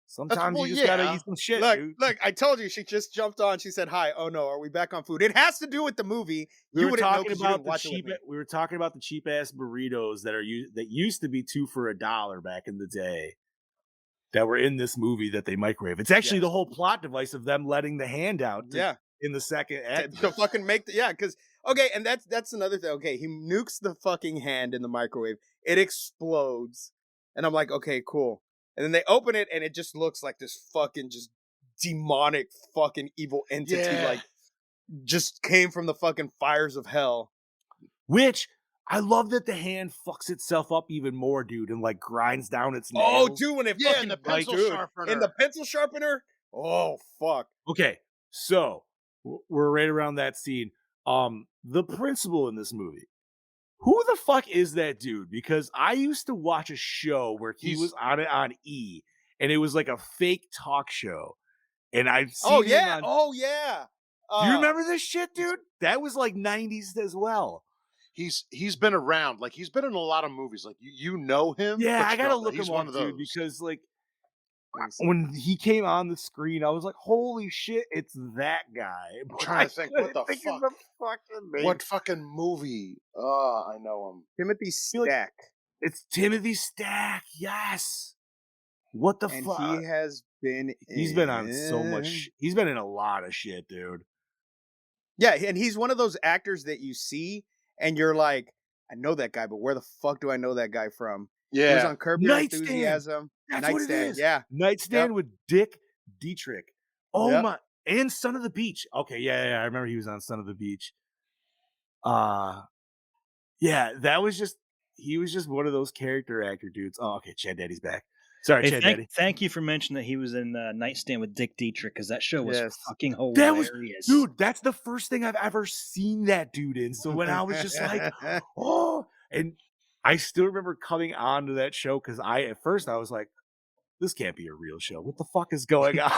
sometimes you just gotta eat some shit, dude. Look, I told you. She just jumped on. She said, hi. Oh, no. Are we back on food? It has to do with the movie. We You were wouldn't know talking 'cause you about didn't the watch it with cheap. me. We were talking about the cheap ass burritos that used to be 2 for $1 back in the day. That were in this movie that they microwave. It's actually the whole plot device of them letting the hand out. Yeah. In the second act. To fucking make because okay, and that's another thing. Okay, he nukes the fucking hand in the microwave. It explodes, and I'm like, okay, cool. And then they open it, and it just looks like this fucking just demonic fucking evil entity, Yeah. like just came from the fucking fires of hell. Which I love that the hand fucks itself up even more, dude, and like grinds down its nails. Oh, dude, when it Yeah, fucking and the like, pencil dude, sharpener. in the pencil sharpener. Oh fuck. Okay, so we're right around that scene. The principal in this movie. Who the fuck is that dude? Because I used to watch a show where he was on it on E, and it was like a fake talk show. And I've seen him yeah. on- Oh yeah. Do you remember this shit, dude? That was like 90s as well. He's been around, like he's been in a lot of movies. Like you know him. Yeah, but I you gotta don't know. look He's him one up, of dude, those. because like when he came on the screen, I was like, "Holy shit, it's that guy!" I'm trying to think, what the Think of fuck? the fucking name. What fucking movie? Oh, I know him. Timothy Stack? It's Timothy Stack. Yes. What the And fuck? he has been. He's been on so much. He's been in a lot of shit, dude. Yeah, and he's one of those actors that you see and you're like, I know that guy, but where the fuck do I know that guy from? He was Yeah, on Curb Your Nightstand. Enthusiasm. That's what it Nightstand, is. yeah. Nightstand with Dick Dietrich. Oh Yep. my! And Son of the Beach. Okay, yeah. I remember he was on Son of the Beach. Yeah, he was just one of those character actor dudes. Oh, okay, Chad Daddy's back. Sorry, Hey, Chad Daddy. thank you for mentioning that he was in Nightstand with Dick Dietrich because that show was Yes. fucking That was- hilarious. Dude, that's the first thing I've ever seen that dude in. So when I was just like, oh, and I still remember coming on to that show because at first I was like, this can't be a real show. What the fuck is going on?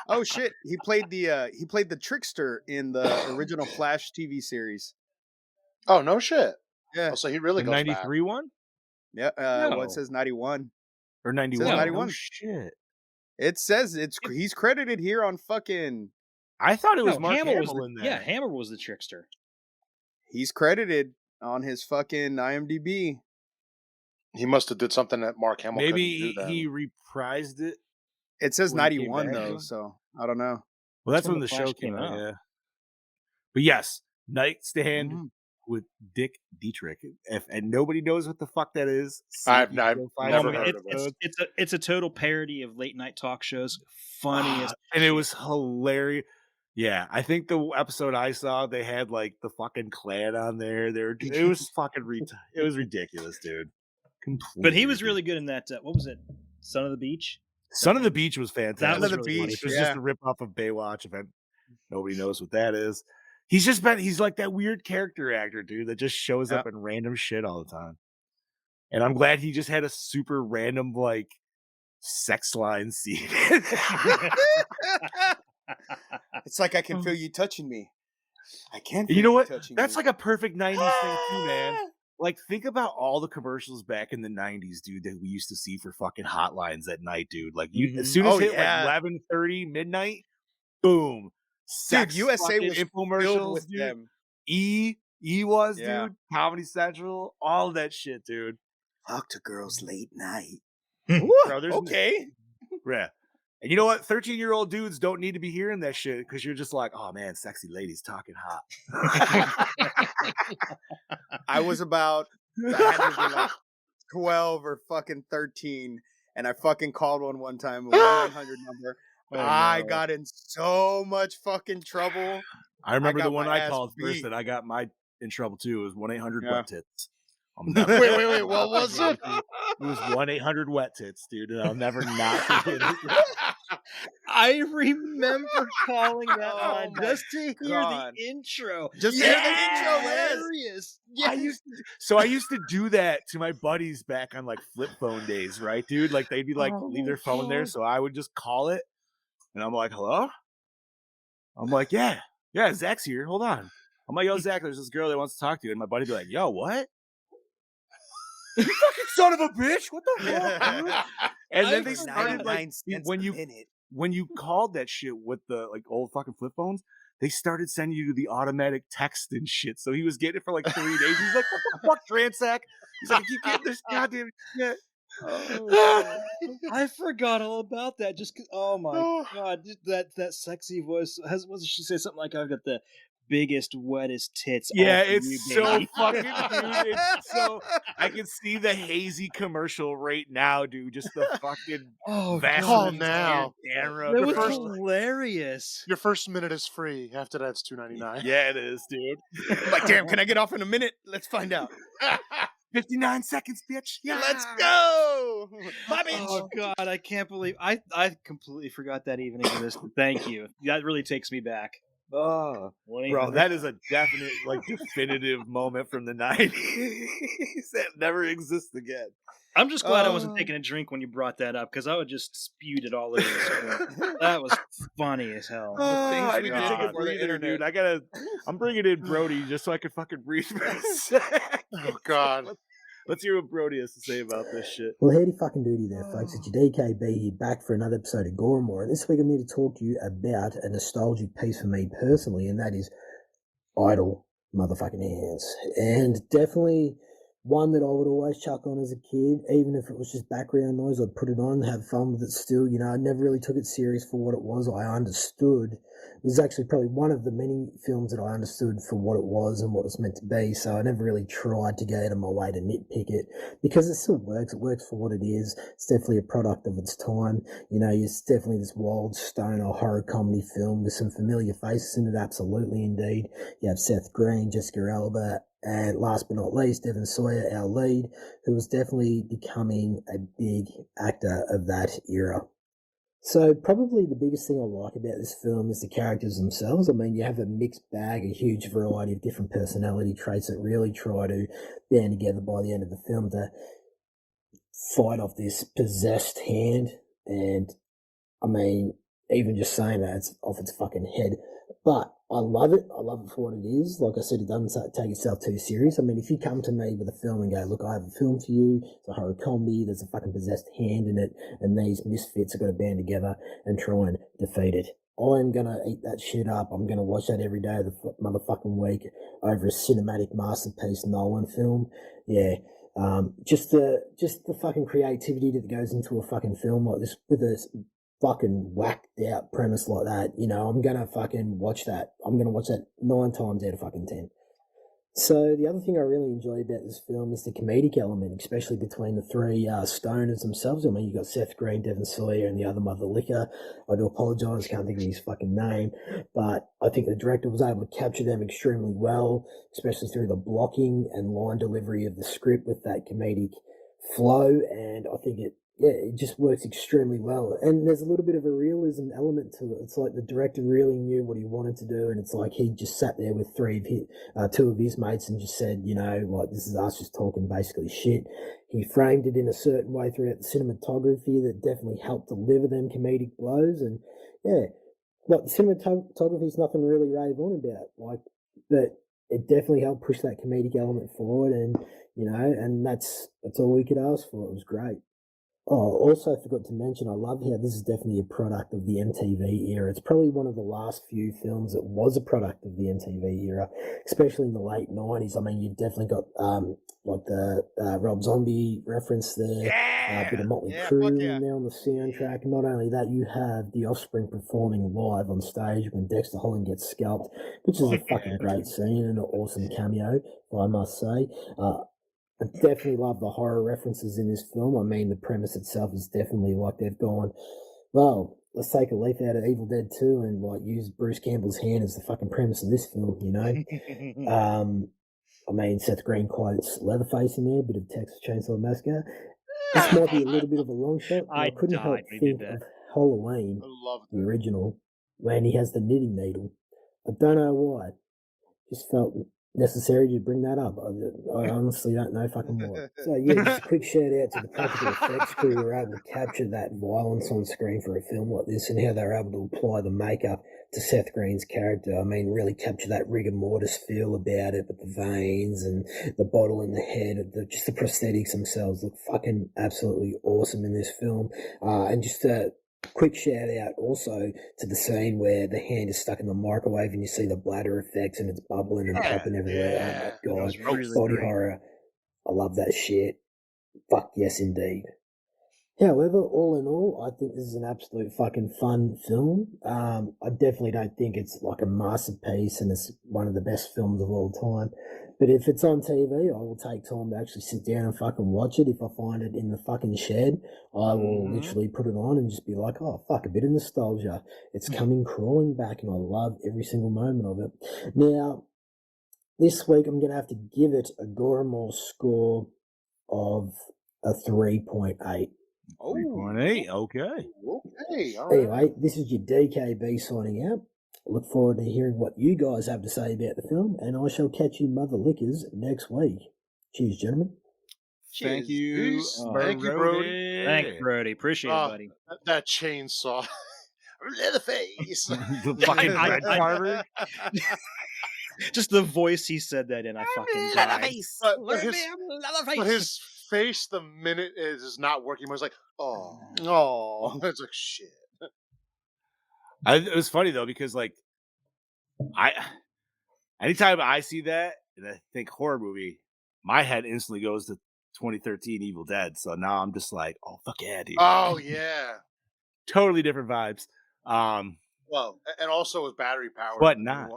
Oh shit, he played the trickster in the original Flash TV series. Oh no shit. Yeah. Oh, so he really The goes back. 93 one? Yeah, well, No. it says 91. Or 91? 91. Oh, shit. It says he's credited here on fucking. I thought it was No, Mark Hamill Hamill was in the, there. yeah, Hammer was the trickster. He's credited on his fucking IMDb. He must have did something that Mark Hamill Maybe couldn't do then. he reprised it. It says When he came 91 back, though, though? so I don't know. Well, that's when when The the Flash show came came out. out. Yeah. But yes, Nightstand Mm. with Dick Dietrich. And nobody knows what the fuck that is. See I've if you can go find never some heard of it. episodes. It's a total parody of late night talk shows. Funniest, And it was hilarious. Yeah, I think the episode I saw, they had like the fucking Klan on there. It was fucking it was ridiculous, dude. Completely. but he was ridiculous. really good in that. What was it? Son of the Beach. Son of the Beach was fantastic. That was Son of the really funny. Beach, Which was yeah. just a rip off of Baywatch. If nobody knows what that is, he's like that weird character actor, dude, that just shows up in random shit all the time. And I'm glad he just had a super random like sex line scene. It's like I can feel you touching me. I can't. You know what? Touching That's me. like a perfect 90s thing too, man. Like, think about all the commercials back in the 90s, dude, that we used to see for fucking hotlines at night, dude. Like, as soon as it hit like 11:30 midnight, boom. Dude, USA was filled infomercials, with dude. them. E was, Yeah. dude. Comedy Central, all of that shit, dude. Talk to girls late night. Bro, there's Okay. Yeah. And you know what? 13-year-old dudes don't need to be hearing that shit because you're just like, oh man, sexy ladies talking hot. I was about, I had to be like 12 or fucking 13, and I fucking called one time, a 1-800 number. I got in so much fucking trouble. I remember got the one my I ass called first beat. that I got in trouble too. It was 1-800 Yeah. wet tits. I'll never Wait, what was it? It was 1-800 wet tits, dude, and I'll never not forget it. I remember calling that Oh line my just to hear God. the intro. Just hear the intro, Yes! Liz. Hilarious. I used to do that to my buddies back on like flip phone days, right, dude? Like they'd be like leave their phone there, so I would just call it, and I'm like, hello? I'm like, yeah, Zach's here. Hold on. I'm like, yo, Zach, there's this girl that wants to talk to you, and my buddy'd be like, yo, what? You fucking son of a bitch! What the fuck, dude? And then they started like when you called that shit with the like old fucking flip phones, they started sending you the automatic text and shit. So he was getting it for like 3 days. He's like, what the fuck, Transac? He's like, I keep getting this goddamn shit. Oh, I forgot all about that. Just 'cause, oh my god, that sexy voice. Wasn't she say something like, "I've got the biggest, wettest tits"? Yeah, all for it's you, so baby." fucking, dude. It's so. I can see the hazy commercial right now, dude. Just the fucking Oh Vaseline Call now. camera. That was first- hilarious. Your first minute is free. After that, it's $2.99. Yeah, it is, dude. I'm like, damn, can I get off in a minute? Let's find out. 59 seconds, bitch. Yeah, Let's go. My bitch. Oh god, I can't believe I completely forgot that even existed. Thank you. That really takes me back. Oh, bro, that is a definite, like, definitive moment from the 90s that never exists again. I'm just glad I wasn't taking a drink when you brought that up because I would just spewed it all over the screen. That was funny as hell. I we need to did take a before the breather, internet. dude. I'm bringing in Brody just so I can fucking breathe for a sec. Oh, God. Let's hear what Brody has to say about this shit. Well, howdy fucking doody there, folks. It's your DKB here, back for another episode of Gore N More. And this week I'm here to talk to you about a nostalgic piece for me personally, and that is Idle motherfucking Hands. And definitely one that I would always chuck on as a kid, even if it was just background noise. I'd put it on, have fun with it still. You know, I never really took it serious for what it was. I understood. It was actually probably one of the many films that I understood for what it was and what it was meant to be. So I never really tried to go out of my way to nitpick it because it still works. It works for what it is. It's definitely a product of its time. You know, it's definitely this wild stoner horror comedy film with some familiar faces in it. Absolutely, indeed. You have Seth Green, Jessica Alba, and last but not least, Evan Sawyer, our lead, who was definitely becoming a big actor of that era. So probably the biggest thing I like about this film is the characters themselves. I mean, you have a mixed bag, a huge variety of different personality traits that really try to band together by the end of the film to fight off this possessed hand. And I mean, even just saying that, it's off its fucking head. But I love it. I love it for what it is. Like I said, it doesn't take itself too serious. I mean, if you come to me with a film and go, look, I have a film for you, it's a horror comedy, there's a fucking possessed hand in it, and these misfits are going to band together and try and defeat it. I'm going to eat that shit up. I'm going to watch that every day of the motherfucking week. over a cinematic masterpiece Nolan film. Yeah. Just the fucking creativity that goes into a fucking film like this with a fucking whacked out premise like that. I'm gonna fucking watch that. I'm gonna watch that 9 times out of fucking 10. So the other thing I really enjoy about this film is the comedic element, especially between the three stoners themselves. I mean, you got Seth Green, Devon Sawyer, and the other mother liquor. I do apologise, can't think of his fucking name, but I think the director was able to capture them extremely well, especially through the blocking and line delivery of the script with that comedic flow, and I think it just works extremely well. And there's a little bit of a realism element to it. It's like the director really knew what he wanted to do, and it's like he just sat there with two of his mates and just said, like, this is us just talking basically shit. He framed it in a certain way throughout the cinematography that definitely helped deliver them comedic blows. And yeah, like the cinematography is nothing really rave on about, like, but it definitely helped push that comedic element forward, and and that's all we could ask for. It was great. Oh, also forgot to mention, I love how this is definitely a product of the MTV era. It's probably one of the last few films that was a product of the MTV era, especially in the late 90s. I mean, you definitely got like the Rob Zombie reference there, a bit of Motley Crue in there on the soundtrack. Not only that, you have The Offspring performing live on stage when Dexter Holland gets scalped, which is a fucking great scene and an awesome cameo, I must say. I definitely love the horror references in this film. I mean, the premise itself is definitely like they've gone, well, let's take a leaf out of Evil Dead 2 and like use Bruce Campbell's hand as the fucking premise of this film, I mean, Seth Green quotes Leatherface in there, bit of Texas Chainsaw Massacre. This might be a little bit of a long shot, but I couldn't help think of Halloween, the original, when he has the knitting needle. I don't know why. Just felt necessary to bring that up. I honestly don't know fucking why. So yeah, just a quick shout out to the practical effects crew who were able to capture that violence on screen for a film like this, and how they were able to apply the makeup to Seth Green's character. I mean, really capture that rigor mortis feel about it with the veins and the bottle in the head. Just the prosthetics themselves look fucking absolutely awesome in this film. And just quick shout out also to the scene where the hand is stuck in the microwave and you see the bladder effects and it's bubbling and popping everywhere. Oh my god, body horror. I love that shit. Fuck yes, indeed. However, all in all, I think this is an absolute fucking fun film. I definitely don't think it's like a masterpiece and it's one of the best films of all time. But if it's on TV, I will take time to actually sit down and fucking watch it. If I find it in the fucking shed, I will literally put it on and just be like, oh, fuck, a bit of nostalgia. It's coming crawling back and I love every single moment of it. Now, this week I'm going to have to give it a Gore N More score of a 3.8. 3.8, okay. Okay, all right. Anyway, this is your DKB signing out. I look forward to hearing what you guys have to say about the film, and I shall catch you mother lickers next week. Cheers, gentlemen. Thank you. Thank you, Brody. Thanks, Brody. Appreciate it, buddy. That chainsaw. Leatherface. The fucking red carver. Just the voice he said that in, I fucking died. But his face, the minute it is not working, was like, oh, it's like shit. It was funny though because like anytime I see that and I think horror movie, my head instantly goes to 2013 Evil Dead. So now I'm just like, oh fuck yeah, dude. Oh yeah, totally different vibes. Well, and also with battery power, but not.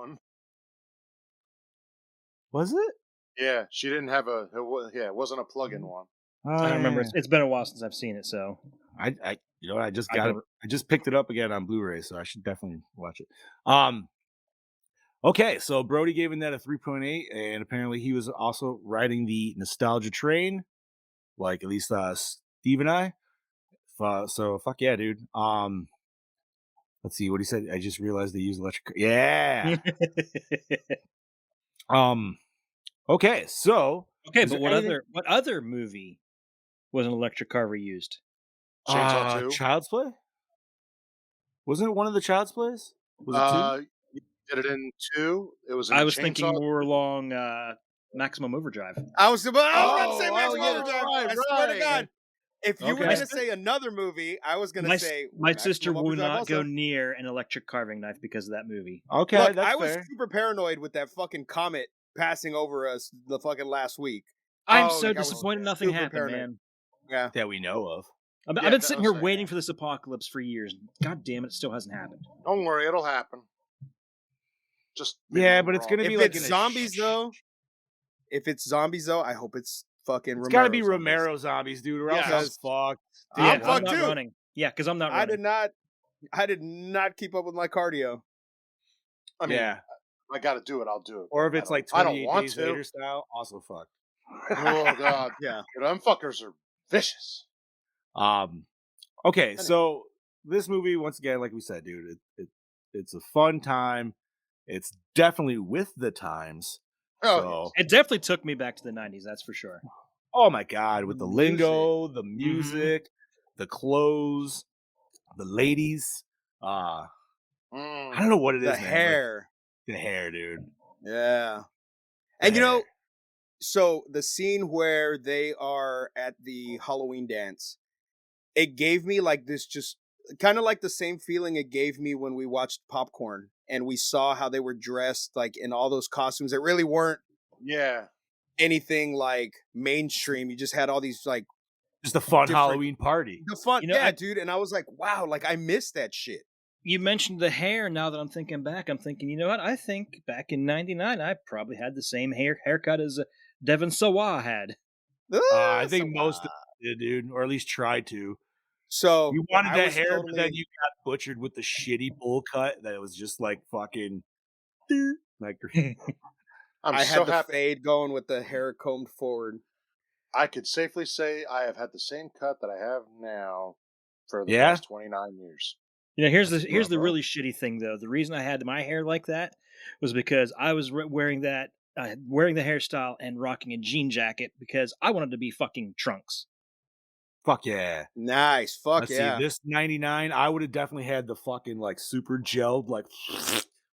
Was it? Yeah, she didn't have it wasn't a plug-in one. I don't remember. It's been a while since I've seen it, so I just got it. I just picked it up again on Blu-ray, so I should definitely watch it. Okay, so Brody gave him that a 3.8, and apparently he was also riding the nostalgia train, like at least Steve and I. So fuck yeah, dude. Let's see what he said. I just realized they use electric. Yeah. Okay, so but what other movie was an electric carver used? Chainsaw 2? Child's Play? Wasn't it one of the Child's Plays? Was it 2? You did it in 2. It was. I was thinking more along Maximum Overdrive. I was about to say Maximum Overdrive. Right, I swear to God. If you were going to say another movie, I was going to say my sister will not go near an electric carving knife because of that movie. Okay, Look, that's I was fair. super paranoid with that fucking comet passing over us the fucking last week. I'm Oh, so like I was disappointed nothing super happened, paranoid. man. Yeah. that we know of. I've Yeah, been that sitting was here like- waiting for this apocalypse for years. God damn it, it still hasn't happened. Don't worry, it'll happen. Just maybe Yeah, I'm but it's wrong. gonna If be like it's in a zombies though, I hope it's fucking. It's got to be zombies. Romero zombies, dude, or else Yeah. I'm fucked. I'm Yeah, fucked not too. running. Yeah, because I'm not I running. did not keep up with my cardio. I mean, Yeah, I got to do it. I'll do it. or if I it's don't- like I don't 28 want days to. later style, also fucked. Oh god, Yeah. them fuckers are vicious. Okay, so this movie, once again, like we said, dude, it's a fun time. It's definitely with the times. Oh, So, It definitely took me back to the 90s, that's for sure. oh my god, with the Music. lingo, the music, the clothes, the ladies. I don't know what it is. The man. Like, hair. the hair, dude. Yeah. The And you know, hair. so the scene where they are at the Halloween dance, it gave me like this just kind of like the same feeling it gave me when we watched Popcorn and we saw how they were dressed like in all those costumes that really weren't yeah. anything like mainstream. You just had all these like Just a fun different- Halloween party. the fun, You know, yeah, I- dude. And I was like, wow, like I missed that shit. You mentioned the hair. Now that I'm thinking back, I'm thinking, you know what? I think back in '99, I probably had the same haircut as Devin Sawa had. I think most of it did, dude, or at least tried to. So You wanted I that was hair, but totally- then you got butchered with the shitty bowl cut that was just like fucking like I'm I so had the happy. fade going with the hair combed forward. I could safely say I have had the same cut that I have now for the Yeah? past 29 years. You know, here's That's the rough, bro. really shitty thing though. The reason I had my hair like that was because I was wearing the hairstyle and rocking a jean jacket because I wanted to be fucking Trunks. fuck yeah. Nice. Fuck Let's yeah. see, this 99, I would have definitely had the fucking like super gelled, like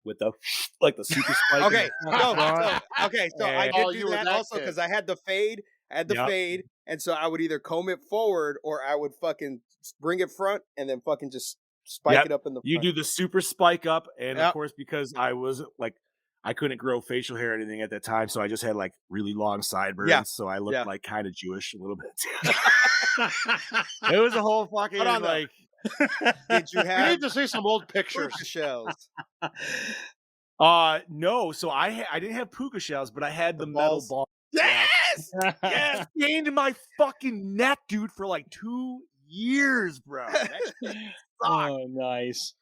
with the like the super spike. in Okay, the no, front. so I And- did Oh, do you were that that also kid. because I had the fade, Yep. and so I would either comb it forward or I would fucking bring it front and then fucking just spike Yep. it up in the front. You do the super spike up, and Yep. of course, because I was like, I couldn't grow facial hair or anything at that time, so I just had like really long sideburns, Yeah. so I looked Yeah. like kind of Jewish a little bit. It was a whole fucking Hold on, though. like, Did you We have need to see some old pictures. puka shells? no, so I didn't have puka shells, but I had the metal balls? ball. Yes. Yes, gained in my fucking neck, dude, for like 2 years, bro. That shit sucked. Oh, nice.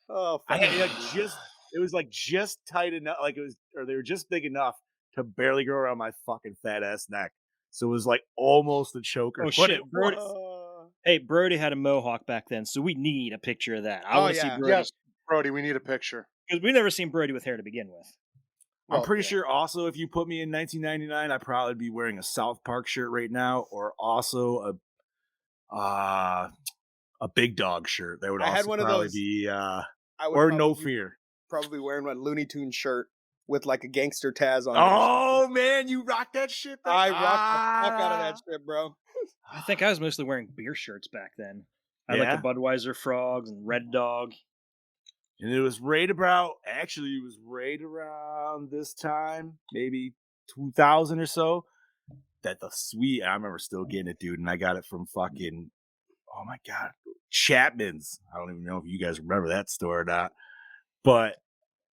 Oh, I fuck. had like it was like just tight enough, like it was, or they were just big enough to barely go around my fucking fat ass neck. So it was like almost a choker. Oh, but shit, it Brody. was- Hey, Brody had a mohawk back then, so we need a picture of that. I Oh, want to yeah. see Brody Yes, Brody, we need a picture. because we've never seen Brody with hair to begin with. I'm Well, pretty yeah. sure also if you put me in 1999, I'd probably be wearing a South Park shirt right now, or also a Big Dog shirt. That would I also had one of probably those- be I would or No probably- Fear. Probably wearing one Looney Tune shirt with like a gangster Taz on. it. Oh man, you rock that shit. Back? I rocked the fuck out of that shit, bro. I think I was mostly wearing beer shirts back then. I had Yeah? like the Budweiser Frogs and Red Dog. And it was right about, actually, it was right around this time, maybe 2000 or so, that the sweet, I remember still getting it, dude. And I got it from fucking, oh my God, Chapman's. I don't even know if you guys remember that store or not. But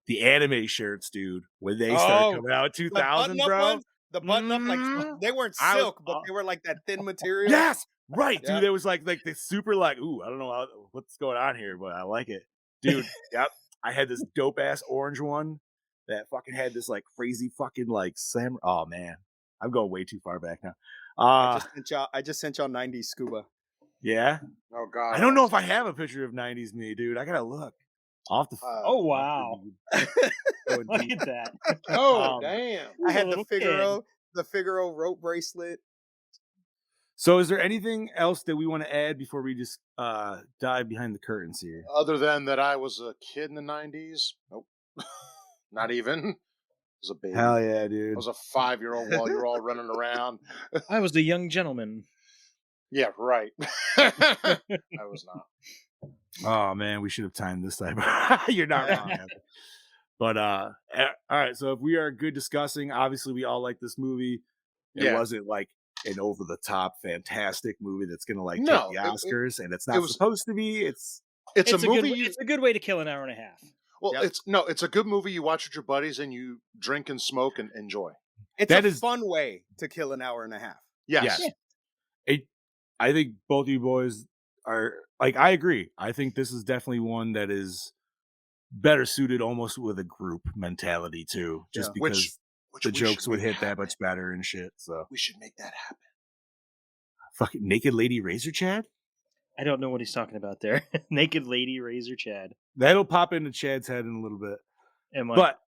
the anime shirts, dude, when they started Oh, coming out in 2000, button-up bro. ones? The button up, like Mhm. they weren't I was- silk, but they were like that thin material. Yes, right, Yeah. dude. It was like the super like, ooh, I don't know what's going on here, but I like it, dude. Yep, I had this dope ass orange one that fucking had this like crazy fucking like sam. Oh man, I'm going way too far back now. I just sent y'all 90s scuba. Yeah, Oh God. I don't know if I have a picture of '90s me, dude. I gotta look. Off the. Oh, wow. Going Look deep. at that. Oh Um, damn. I had a the little Figaro rope bracelet. So, is there anything else that we want to add before we just dive behind the curtains here? Other than that, I was a kid in the 90s. Nope. Not even. I was a baby. Hell yeah, I dude. was a 5-year-old while you were all running around. I was the young gentleman. Yeah, right. I was not. Oh man, we should have timed this time. You're not wrong. Evan. But all right. So if we are good discussing, obviously we all like this movie. It wasn't like an over the top fantastic movie that's gonna like take the Oscars, and it's not supposed to be. It's a movie. It's a good way to kill an hour and a half. Well, it's a good movie you watch with your buddies and you drink and smoke and enjoy. It's a fun way to kill an hour and a half. Yes. Yeah. I think both of you boys are like, I agree. I think this is definitely one that is better suited almost with a group mentality too, just because the jokes would hit that much better and shit. So we should make that happen. Fucking Naked Lady Razor Chad? I don't know what he's talking about there. Naked Lady Razor Chad. That'll pop into Chad's head in a little bit. But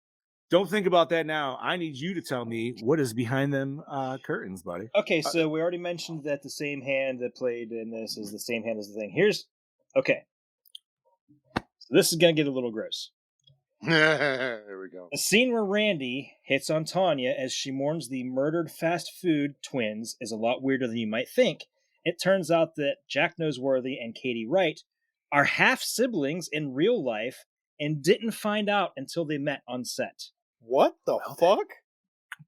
don't think about that now. I need you to tell me what is behind them curtains, buddy. Okay, so we already mentioned that the same hand that played in this is the same hand as the thing. Okay. So this is going to get a little gross. There we go. A scene where Randy hits on Tanya as she mourns the murdered fast food twins is a lot weirder than you might think. It turns out that Jack Noseworthy and Katie Wright are half siblings in real life and didn't find out until they met on set. What the fuck?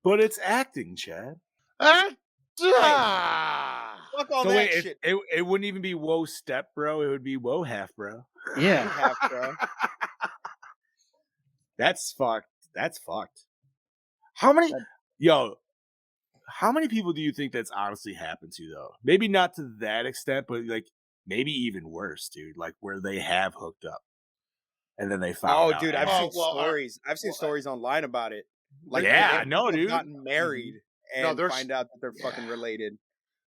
But it's acting, Chad. Fuck all that shit. It wouldn't even be whoa step, bro. It would be whoa half, bro. Yeah. Half, bro. That's fucked. That's fucked. How many people do you think that's honestly happened to, though? Maybe not to that extent, but like maybe even worse, dude. Like where they have hooked up and then they found out. Oh, dude, I've seen stories. I've seen stories online about it. Like, yeah, no, dude. Gotten married and find out that they're fucking related.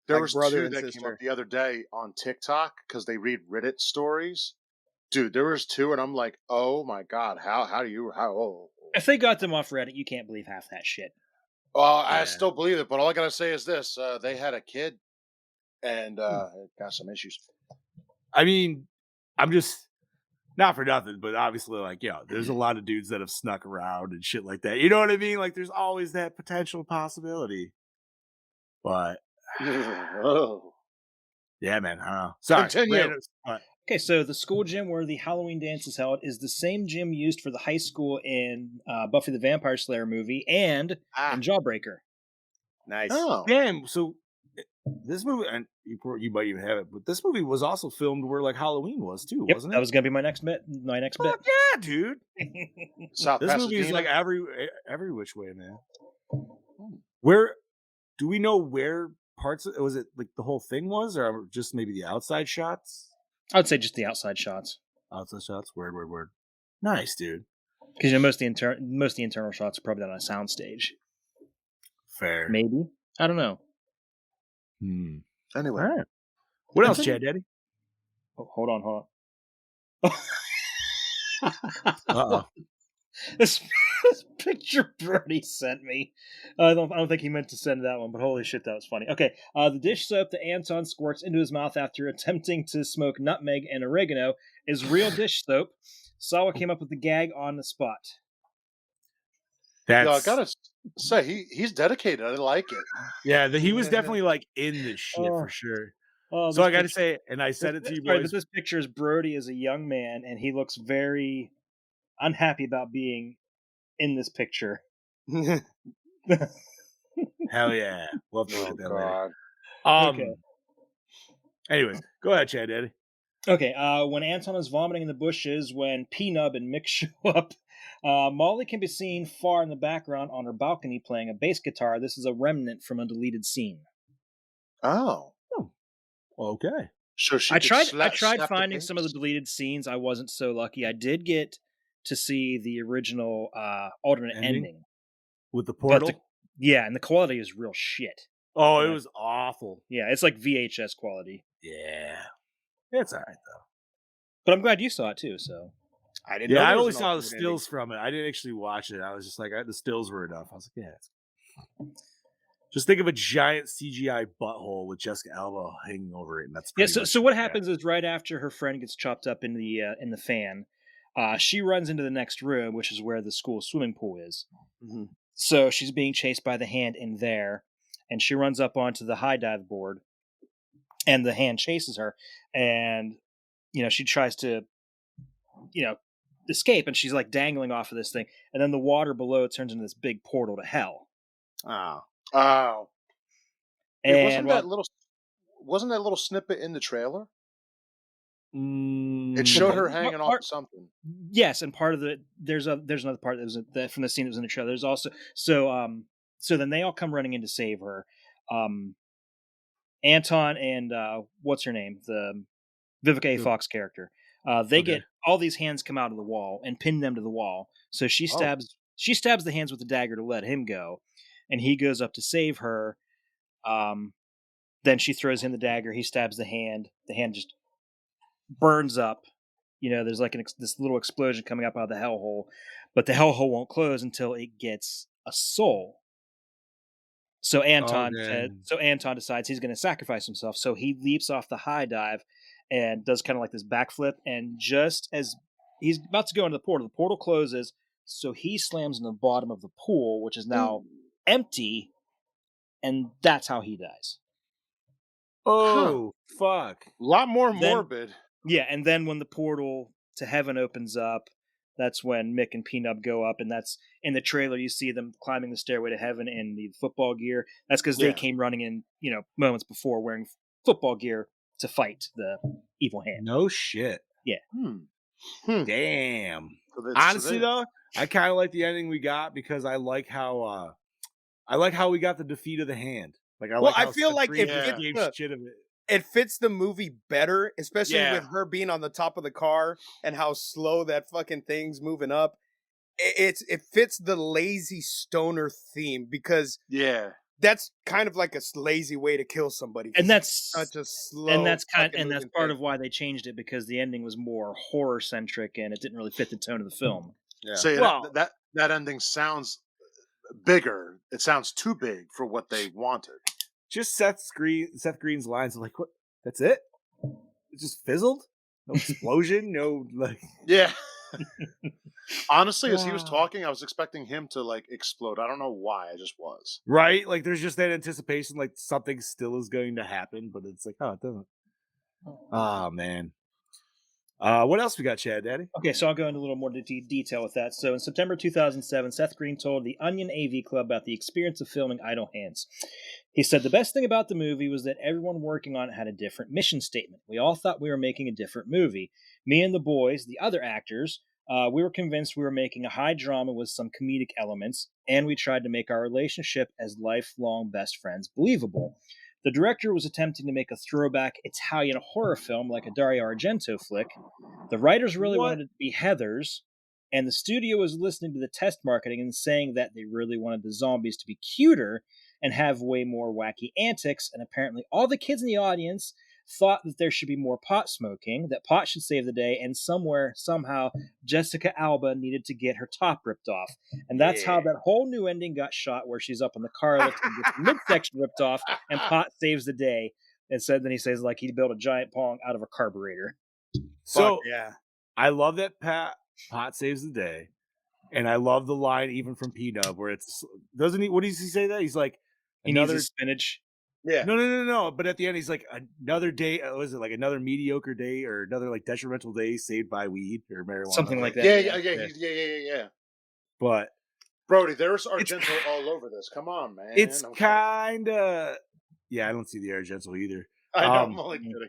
There was two that came up the other day on TikTok because they read Reddit stories. Dude, there was two, and I'm like, oh my god, how do you If they got them off Reddit, you can't believe half that shit. Well, I still believe it, but all I gotta say is this: they had a kid, and got some issues. I mean, I'm just not for nothing, but obviously, like, there's a lot of dudes that have snuck around and shit like that. You know what I mean? Like, there's always that potential possibility. But yeah, man. Sorry. Continue. Okay, so the school gym where the Halloween dance is held is the same gym used for the high school in Buffy the Vampire Slayer movie and in Jawbreaker. Nice. Oh, damn. So this movie, and you might even have it, but this movie was also filmed where like Halloween was too, wasn't it? That was gonna be my next bit. Fuck yeah, dude. South this movie is like every which way, man. Where do we know where parts of, was it like the whole thing was, or just maybe the outside shots? I would say just the outside shots. Outside shots, word. Nice, dude. Because most of the internal shots are probably done on a soundstage. Fair, maybe. I don't know. Anyway, right. What else, Chad Daddy? Oh, hold on. Uh-oh. This picture Brody sent me. I don't think he meant to send that one, but holy shit, that was funny. Okay, the dish soap that Anton squirts into his mouth after attempting to smoke nutmeg and oregano is real dish soap. Sawa came up with the gag on the spot. I gotta say, he's dedicated. I like it. Yeah, he was definitely like in this shit for sure. So I gotta say, and I said it to you boys. But this picture is Brody as a young man, and he looks very unhappy about being in this picture. Hell yeah. Love to look at that later. Okay. Anyways, go ahead, Chad Daddy. Okay, when Anton is vomiting in the bushes, when P-Nub and Mick show up, Molly can be seen far in the background on her balcony playing a bass guitar. This is a remnant from a deleted scene. Oh. Okay. So I tried finding some of the deleted scenes. I wasn't so lucky. I did get to see the original alternate ending. With the portal? And the quality is real shit. Oh, it was awful. Yeah, it's like VHS quality. Yeah. It's all right, though. But I'm glad you saw it, too, so. I didn't know. I only saw the stills from it. I didn't actually watch it. I was just like, the stills were enough. I was like, yeah. Just think of a giant CGI butthole with Jessica Alba hanging over it, and that's so what happens is right after her friend gets chopped up in the fan, she runs into the next room, which is where the school swimming pool is. Mm-hmm. So she's being chased by the hand in there, and she runs up onto the high dive board, and the hand chases her, and she tries to escape, and she's like dangling off of this thing, and then the water below turns into this big portal to hell. Oh. Oh. Hey, And wasn't that little snippet in the trailer? Mm, It showed her Well, hanging off of something. yes, and part of there's another part that was from the scene that was in the trailer. There's also so then they all come running in to save her. Anton and what's her name, the Vivica A. Fox character. They get all these hands come out of the wall and pin them to the wall. So she stabs the hands with the dagger to let him go, and he goes up to save her. Then she throws him the dagger. He stabs the hand. The hand just burns up. There's like this little explosion coming up out of the hellhole, but the hellhole won't close until it gets a soul. So Anton decides he's going to sacrifice himself. So he leaps off the high dive and does kind of like this backflip. And just as he's about to go into the portal closes. So he slams in the bottom of the pool, which is now empty. And that's how he dies. Oh, fuck. A lot more morbid. Yeah, and then when the portal to heaven opens up, that's when Mick and Peanut go up, and that's in the trailer. You see them climbing the stairway to heaven in the football gear. That's because they came running in, moments before wearing football gear to fight the evil hand. No shit. Yeah. Damn. Honestly, though, I kind of like the ending we got because I like how we got the defeat of the hand. Like I feel like it fits the movie better, especially with her being on the top of the car and how slow that fucking thing's moving up. It fits the lazy stoner theme because that's kind of like a lazy way to kill somebody. And that's such a slow. And that's part of why they changed it, because the ending was more horror centric and it didn't really fit the tone of the film. Yeah. So that ending sounds bigger. It sounds too big for what they wanted. Just Seth Green's lines are like, what? That's it? It just fizzled? No explosion? No, like... Yeah. Honestly, as he was talking, I was expecting him to, like, explode. I don't know why. I just was. Right? Like, there's just that anticipation, like, something still is going to happen, but it's like, oh, it doesn't. Oh, man. What else we got, Chad Daddy? Okay, so I'll go into a little more detail with that. So in September 2007, Seth Green told the Onion AV Club about the experience of filming Idle Hands. He said, the best thing about the movie was that everyone working on it had a different mission statement. We all thought we were making a different movie. Me and the boys, the other actors, we were convinced we were making a high drama with some comedic elements, and we tried to make our relationship as lifelong best friends believable. The director was attempting to make a throwback Italian horror film like a Dario Argento flick. The writers really wanted it to be Heathers, and the studio was listening to the test marketing and saying that they really wanted the zombies to be cuter and have way more wacky antics, and apparently all the kids in the audience thought that there should be more pot smoking, that pot should save the day, and somehow, Jessica Alba needed to get her top ripped off. And that's how that whole new ending got shot, where she's up on the car lift and gets the midsection ripped off, and pot saves the day. And then he says, like, he built a giant pong out of a carburetor. So, I love that pot saves the day. And I love the line even from P-Dub where it's, doesn't he, what does he say that? He's like, he needs his spinach. Yeah. No. But at the end, he's like, another day. Was it like another mediocre day or another like detrimental day saved by weed or marijuana? Something like that. Yeah. But Brody, there's Argento all over this. Come on, man. It's kind of, I don't see the Argento either. I know, I'm only kidding.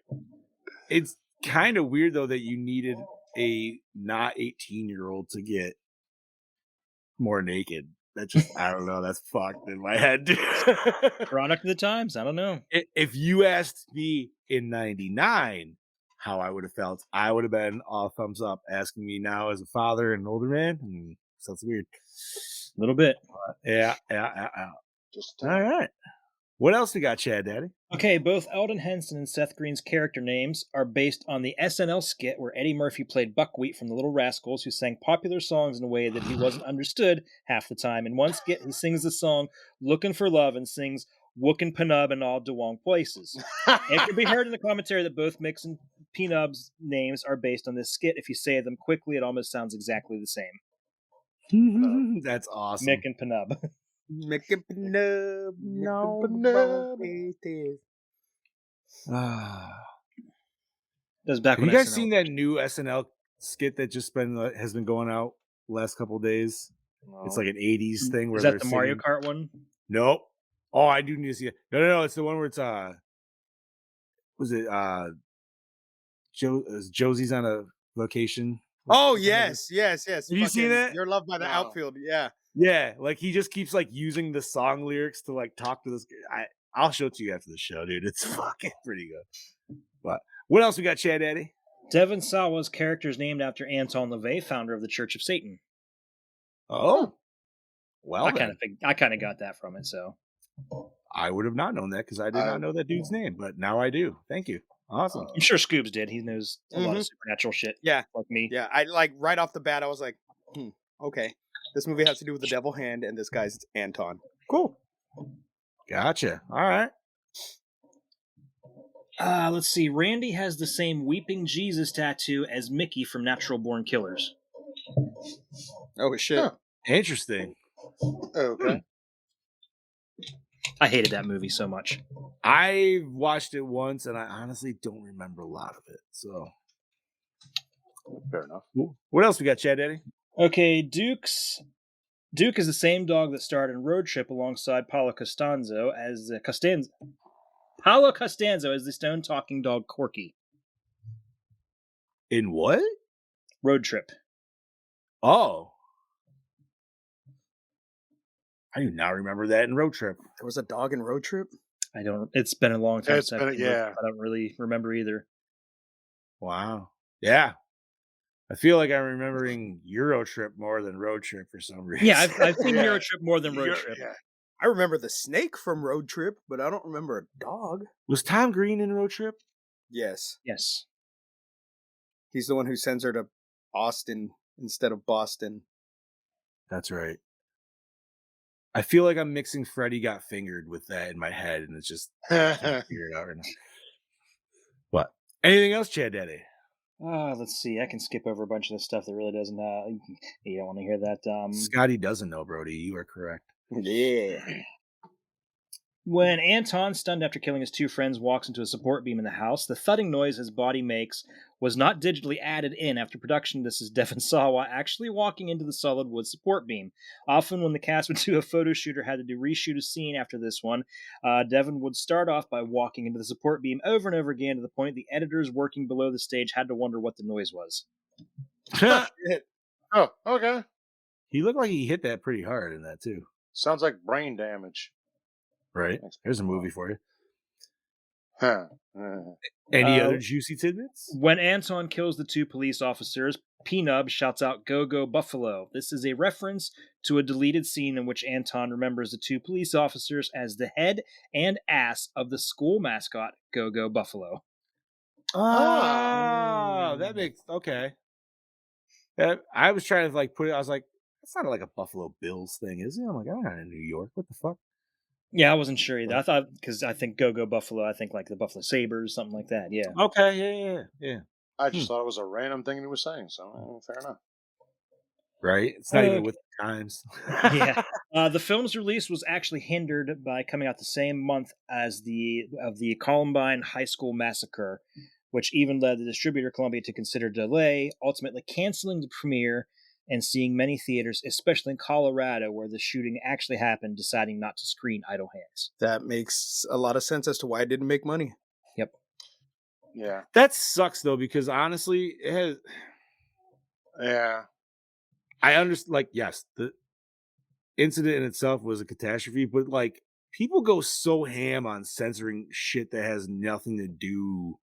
It's kind of weird though that you needed a not 18-year-old to get more naked. That's just, I don't know. That's fucked in my head. Product of the times. I don't know. If you asked me in 99 how I would have felt, I would have been all thumbs up. Asking me now as a father and an older man, sounds weird. A little bit. Yeah. All right. What else we got, Chad Daddy? Okay, both Eldon Henson and Seth Green's character names are based on the SNL skit where Eddie Murphy played Buckwheat from the Little Rascals, who sang popular songs in a way that he wasn't understood half the time. In one skit, he sings the song Looking for Love and sings Wookin' Penub in all Dewong places. It can be heard in the commentary that both Mick's and Penub's names are based on this skit. If you say them quickly, it almost sounds exactly the same. That's awesome. Mick and Penub. Mick and Penub, no, Does back Have you guys seen that new SNL skit that just has been going out last couple of days? It's like an 80s thing where Is they're that the Mario singing. Kart one? Nope. Oh, I do need to see it. No. It's the one where it's was it Josie's on a vacation? Oh, What the hell yes. Have you seen that? You're Loved by the No. Outfield. Yeah. Yeah, like he just keeps like using the song lyrics to like talk to this. I'll show it to you after the show, dude. It's fucking pretty good. But what else we got, Chad Eddie? Devon Sawa's character is named after Anton LaVey, founder of the Church of Satan. Oh, well, I kind of got that from it. So I would have not known that because I did not know that dude's name, but now I do. Thank you. Awesome. I'm sure Scoobs did. He knows a lot of supernatural shit. Yeah. Like me. Yeah. I like right off the bat, I was like, okay. This movie has to do with the devil hand, and this guy's Anton. Cool. Gotcha. All right. Let's see. Randy has the same Weeping Jesus tattoo as Mickey from Natural Born Killers. Oh, shit. Huh. Interesting. Okay. I hated that movie so much. I watched it once, and I honestly don't remember a lot of it. So, Fair enough. what else we got, Chad Eddie? Okay, Duke is the same dog that starred in Road Trip alongside Paolo Costanzo as the stone talking dog Corky. In what? Road Trip. Oh. I do not remember that in Road Trip. There was a dog in Road Trip? It's been a long time It's since been- yeah. I don't really remember either. Wow. Yeah. I feel like I'm remembering Euro Trip more than Road Trip for some reason. Yeah, I've seen Yeah. Euro Trip more than Road Trip. Yeah. I remember the snake from Road Trip, but I don't remember a dog. Was Tom Green in Road Trip? Yes. Yes. He's the one who sends her to Austin instead of Boston. That's right. I feel like I'm mixing Freddy Got Fingered with that in my head, and it's just I can't figure it out right now. What? Anything else, Chad Daddy? Let's see. I can skip over a bunch of the stuff that really doesn't. You don't want to hear that. Scotty doesn't know, Brody. You are correct. Yeah. When Anton, stunned after killing his two friends, walks into a support beam in the house, the thudding noise his body makes was not digitally added in after production. This is Devon Sawa actually walking into the solid wood support beam. Often when the cast would do a photo shoot or had to reshoot a scene after this one, Devon would start off by walking into the support beam over and over again to the point the editors working below the stage had to wonder what the noise was. Oh, okay. He looked like he hit that pretty hard in that too. Sounds like brain damage. Right? Here's a movie for you. Huh. Any other juicy tidbits? When Anton kills the two police officers, P-Nub shouts out, "Go, go, Buffalo." This is a reference to a deleted scene in which Anton remembers the two police officers as the head and ass of the school mascot, Go, Go, Buffalo. Oh, that makes okay. I was trying to like put it. I was like, that's not like a Buffalo Bills thing, is it? I'm like, I'm not in New York. What the fuck? Yeah, I wasn't sure either. I thought, because I think Go, Go, Buffalo, I think like the Buffalo Sabres, something like that. Yeah. Okay, yeah. I just thought it was a random thing he was saying, so fair enough. Right? It's not even with the times. Yeah. The film's release was actually hindered by coming out the same month as the Columbine High School massacre, which even led the distributor Columbia to consider delay, ultimately canceling the premiere and seeing many theaters, especially in Colorado, where the shooting actually happened, deciding not to screen Idle Hands. That makes a lot of sense as to why it didn't make money. Yep. Yeah. That sucks though, because honestly, it has. Yeah. I understand. Like, yes, the incident in itself was a catastrophe, but like, people go so ham on censoring shit that has nothing to do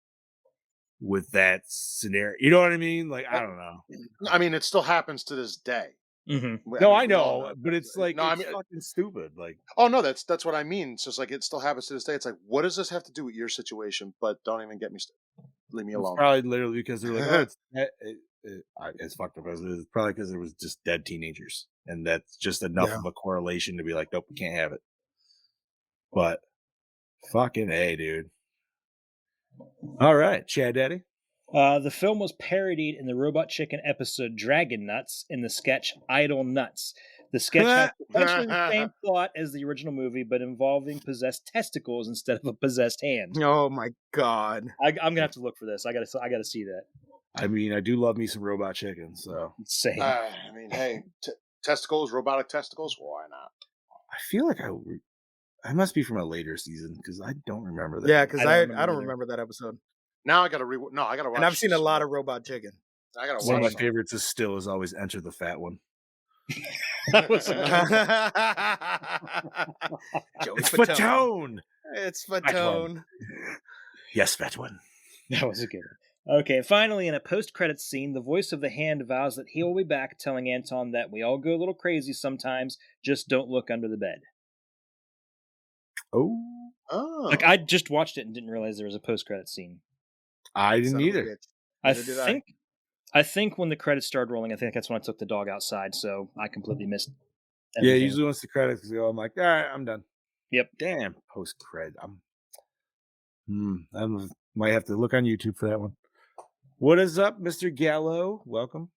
with that scenario. You know what I mean? Like, I don't know. I mean, it still happens to this day. Mm-hmm. No, I we all know, that. but it's like, No, it's I mean, fucking stupid. Like, oh no, that's what I mean. It's just like it still happens to this day. It's like, what does this have to do with your situation? But don't even get me started. Leave me it's alone. probably literally because they're like, oh, it's fucked up. It's probably because there was just dead teenagers, and that's just enough of a correlation to be like, nope, we can't have it. But fucking A, dude. All right, Chad Daddy. The film was parodied in the Robot Chicken episode Dragon Nuts in the sketch Idle Nuts. The sketch has essentially the same plot as the original movie, but involving possessed testicles instead of a possessed hand. Oh my god. I'm gonna have to look for this. I gotta see that. I mean, I do love me some Robot Chicken, so Same. I mean, hey, testicles, robotic testicles. Why not? I feel like I must be from a later season because I don't remember that. Yeah, because I don't either. remember that episode. Now I gotta No, I gotta watch. And I've seen a some lot more. of Robot Chicken. I gotta One of my watch. some. favorites is still is always Enter the Fat One. That was Joey It's Fatone. Fatone. It's Fat Fatone. Yes, Fat One. That was a good one. Okay, finally, in a post-credits scene, the voice of the Hand vows that he will be back, telling Anton that we all go a little crazy sometimes, just don't look under the bed. Oh, Oh, Like, I just watched it and didn't realize there was a post-credits scene. I didn't Son of a either. bitch. I Neither did I. think I think when the credits started rolling, I think that's when I took the dog outside, so I completely missed Yeah, everything. usually once the credits go, I'm like, all right, I'm done. Yep. Damn, post cred. I might have to look on YouTube for that one. What is up, Mr. Gallo? Welcome.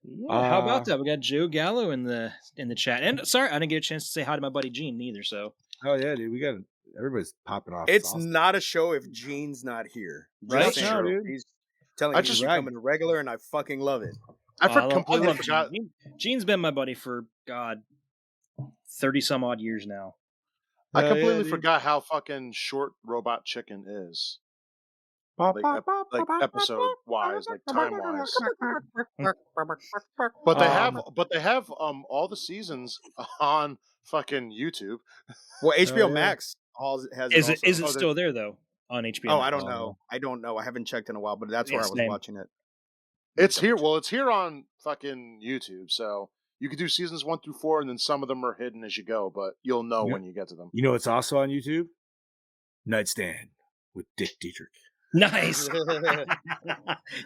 Yeah, how about that? We got Joe Gallo in the chat. And sorry, I didn't get a chance to say hi to my buddy Gene either, so Oh yeah, dude. We got everybody's popping off. It's awesome. not a show if Gene's not here. Right? Just saying. No, dude. He's telling I me he's just- becoming a regular, and I fucking love it. I I completely love forgot. Gene. Gene's been my buddy for, God, 30 some odd years now. I Hell yeah, completely dude. forgot how fucking short Robot Chicken is. Like episode wise, like time wise. But they have all the seasons on fucking YouTube. Well, HBO yeah. Max has Is it it is it also. still there though on HBO? Oh, Max? I don't know. I don't know. I haven't checked in a while, but that's Yeah, where I was same. watching it. It's here. Well, it's here on fucking YouTube, so you can do seasons 1 through 4, and then some of them are hidden as you go, but you'll know Yeah. when you get to them. You know, it's also on YouTube. Nightstand with Dick Dietrich. Nice.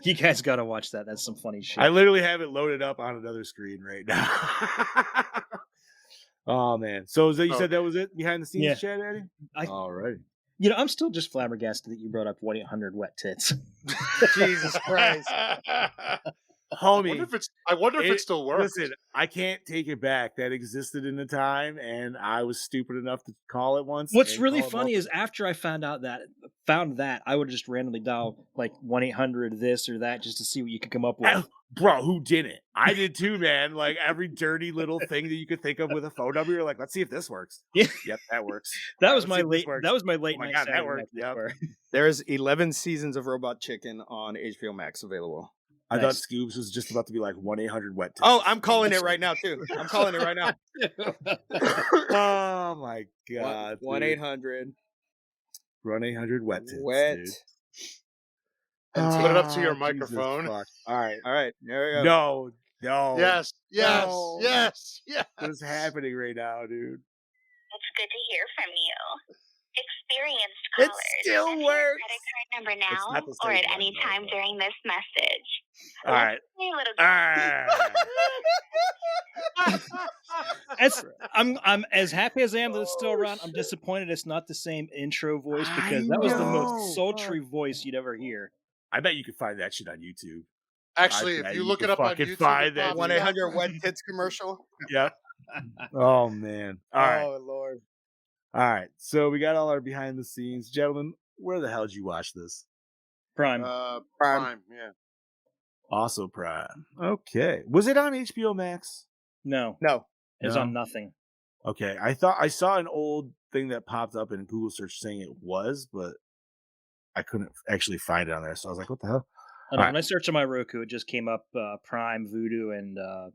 You guys gotta watch that. That's some funny shit. I literally have it loaded up on another screen right now. Oh man! So is that, you said that was it behind the scenes Yeah. chat, Eddie? All right. You know, I'm still just flabbergasted that you brought up 1-800 wet tits. Jesus Christ. Homie. I wonder if it still works. Listen, I can't take it back. That existed in the time, and I was stupid enough to call it once. What's and really call it funny is after I found that, I would just randomly dial like 1-800 this or that just to see what you could come up with. Bro, who didn't? I did too, man. Like every dirty little thing that you could think of with a phone number, you're like, let's see if this works. Yeah. Yep, that works. That All was right, my let's see if this late. works. That was my late Oh my night. God, that Saturday worked. night Yep. before. There's 11 seasons of Robot Chicken on HBO Max available. I Nice. thought Scoobs was just about to be like 1-800 wet tits. Oh, I'm calling it right now too. I'm calling it right now. Oh my god. 1-800 1-800 wet tits. wet. Dude. And put it up to your Jesus microphone. fuck. All right. All right, there we go. No. Yes. No. Yes. What's happening right now, dude? It's good to hear from you. Experienced callers. It still enter your works. credit card number It's now not the or same at one, any no, time but- during this message. All right. Hey, little I'm as happy as I am that it's still around. I'm disappointed it's not the same intro voice because that was the know. most sultry voice you'd ever hear. I bet you could find that shit on YouTube. Actually, bet if you you look can it up on fucking YouTube, find it that pops 1-800 up. wet tits commercial. Yep. Oh man. All right. Oh Lord. All right. So we got all our behind the scenes. Gentlemen, where the hell did you watch this? Prime. Prime, yeah. Also Prime. Okay. Was it on HBO Max? No, No. it's No. on nothing. Okay. I thought I saw an old thing that popped up in Google search saying it was, but I couldn't actually find it on there. So I was like, what the hell? I don't know, All when I searched on my Roku, it just came up Prime, Voodoo, and I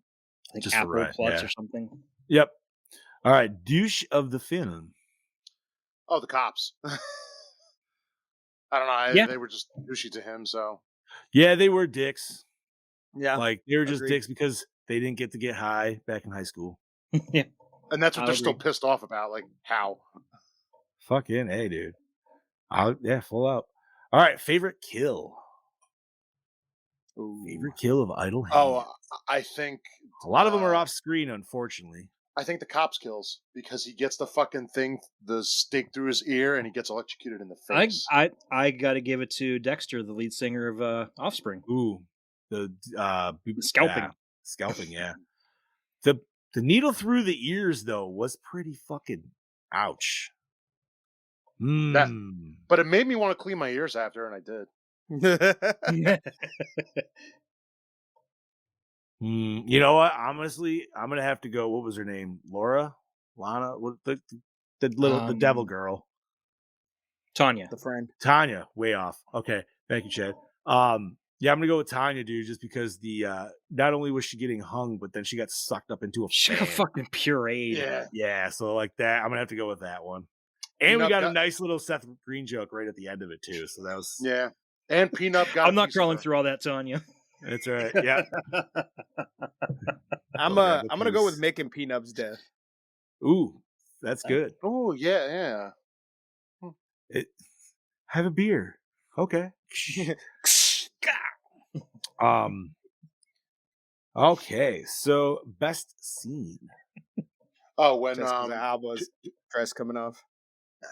think Just for Apple Ryan, Plus yeah. or something. Yep. All right. Douche of the film. Oh, the cops. I don't know. Yeah. They were just douchey to him, so. Yeah, they were dicks. Yeah. Like they were just agreed. dicks because they didn't get to get high back in high school. Yeah. And that's what I'll they're still agree. pissed off about. Like, how? Fucking A, dude. Yeah, full out. All right, favorite kill. Favorite kill of Idle Hands. Oh, I think. A lot of them are off screen, unfortunately. I think the cops kills because he gets the fucking thing, the stake through his ear, and he gets electrocuted in the face. I got to give it to Dexter, the lead singer of Offspring. Ooh, the Scalping. Scalping, yeah. The needle through the ears though was pretty fucking ouch. But it made me want to clean my ears after, and I did. You know what? Honestly, I'm gonna have to go. What was her name? Lana? What the devil girl? Tanya. The friend. Tanya. Way off. Okay, thank you, Chad. Yeah, I'm gonna go with Tanya, dude, just because the not only was she getting hung, but then she got sucked up into a She got fan. fucking pureed. Yeah, so like that, I'm gonna have to go with that one. And we got a nice little Seth Green joke right at the end of it too. So that was And Peanut got. I'm not crawling through all that, Tanya. That's right. Yeah. I'm gonna go with Mick and Peanut's death. Ooh, that's good. Oh yeah. Have a beer. Okay. Okay, so best scene. Oh, when Alba's dress coming off.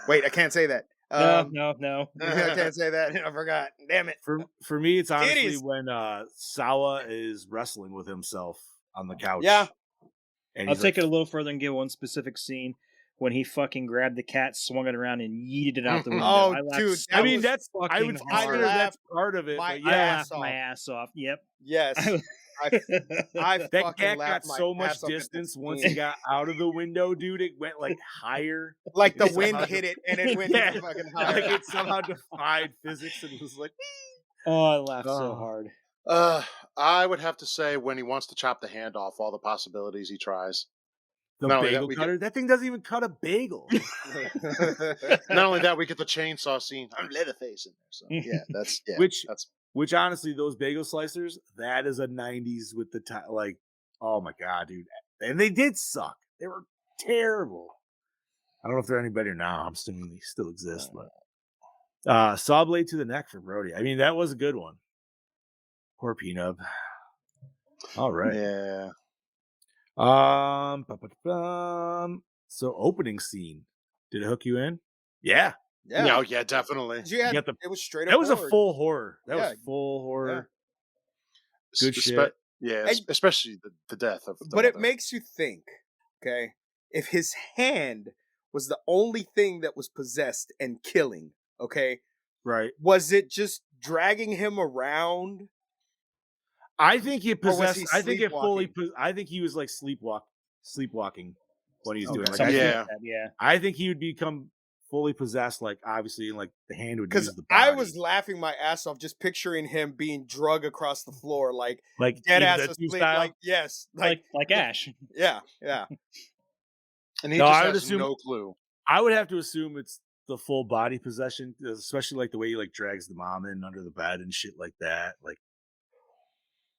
Wait, I can't say that. No. I can't say that. I forgot. Damn it. For me, it's honestly Titties. when Sawa is wrestling with himself on the couch. Yeah. And I'll take it a little further and give one specific scene when he fucking grabbed the cat, swung it around, and yeeted it out the window. Oh, I laughed dude, so I mean, that's fucking I would hard. consider that's part of it. my But I yeah, laughed my ass off. Yep. Yes. I that fucking cat got laughed my so much ass off at distance that once scene. he got out of the window, dude. It went like higher. Like the It wind somehow hit it and it went Yeah. even fucking higher. Like it somehow defied physics and was like, Oh, I laughed so Oh. hard. I would have to say when he wants to chop the hand off, all the possibilities he tries. the Not only that, bagel we cutter. That thing doesn't even cut a bagel. Not only that, we get the chainsaw scene. I'm Leatherface in there. So yeah, that's Which honestly, those bagel slicers, that is a 90s with the like, oh my god, dude. And they did suck. They were terrible. I don't know if they're any better now. I'm assuming they still exist, but saw blade to the neck for Brody. I mean, that was a good one. Poor Peanut. All right. Yeah. So opening scene. Did it hook you in? Yeah. Yeah, definitely. It was straight up. That was horror. a full horror. That Yeah. was full horror. Good Spe- shit. Yeah, And- especially the death of. But it makes you think, okay, if his hand was the only thing that was possessed and killing, okay, Right. was it just dragging him around? I think he Or was possessed. he I think it fully. sleepwalking? I think he was like sleepwalking when he's doing. Okay. Like, I think, Yeah. Yeah. I think he would become fully possessed. Like obviously, and like the hand would use Because the body. I was laughing my ass off just picturing him being drug across the floor, like like dead Eve ass Dead asleep. style. Like yes, Like Ash. yeah. And he No, just I would has assume- no clue. I would have to assume it's the full body possession, especially like the way he like drags the mom in under the bed and shit like that. Like,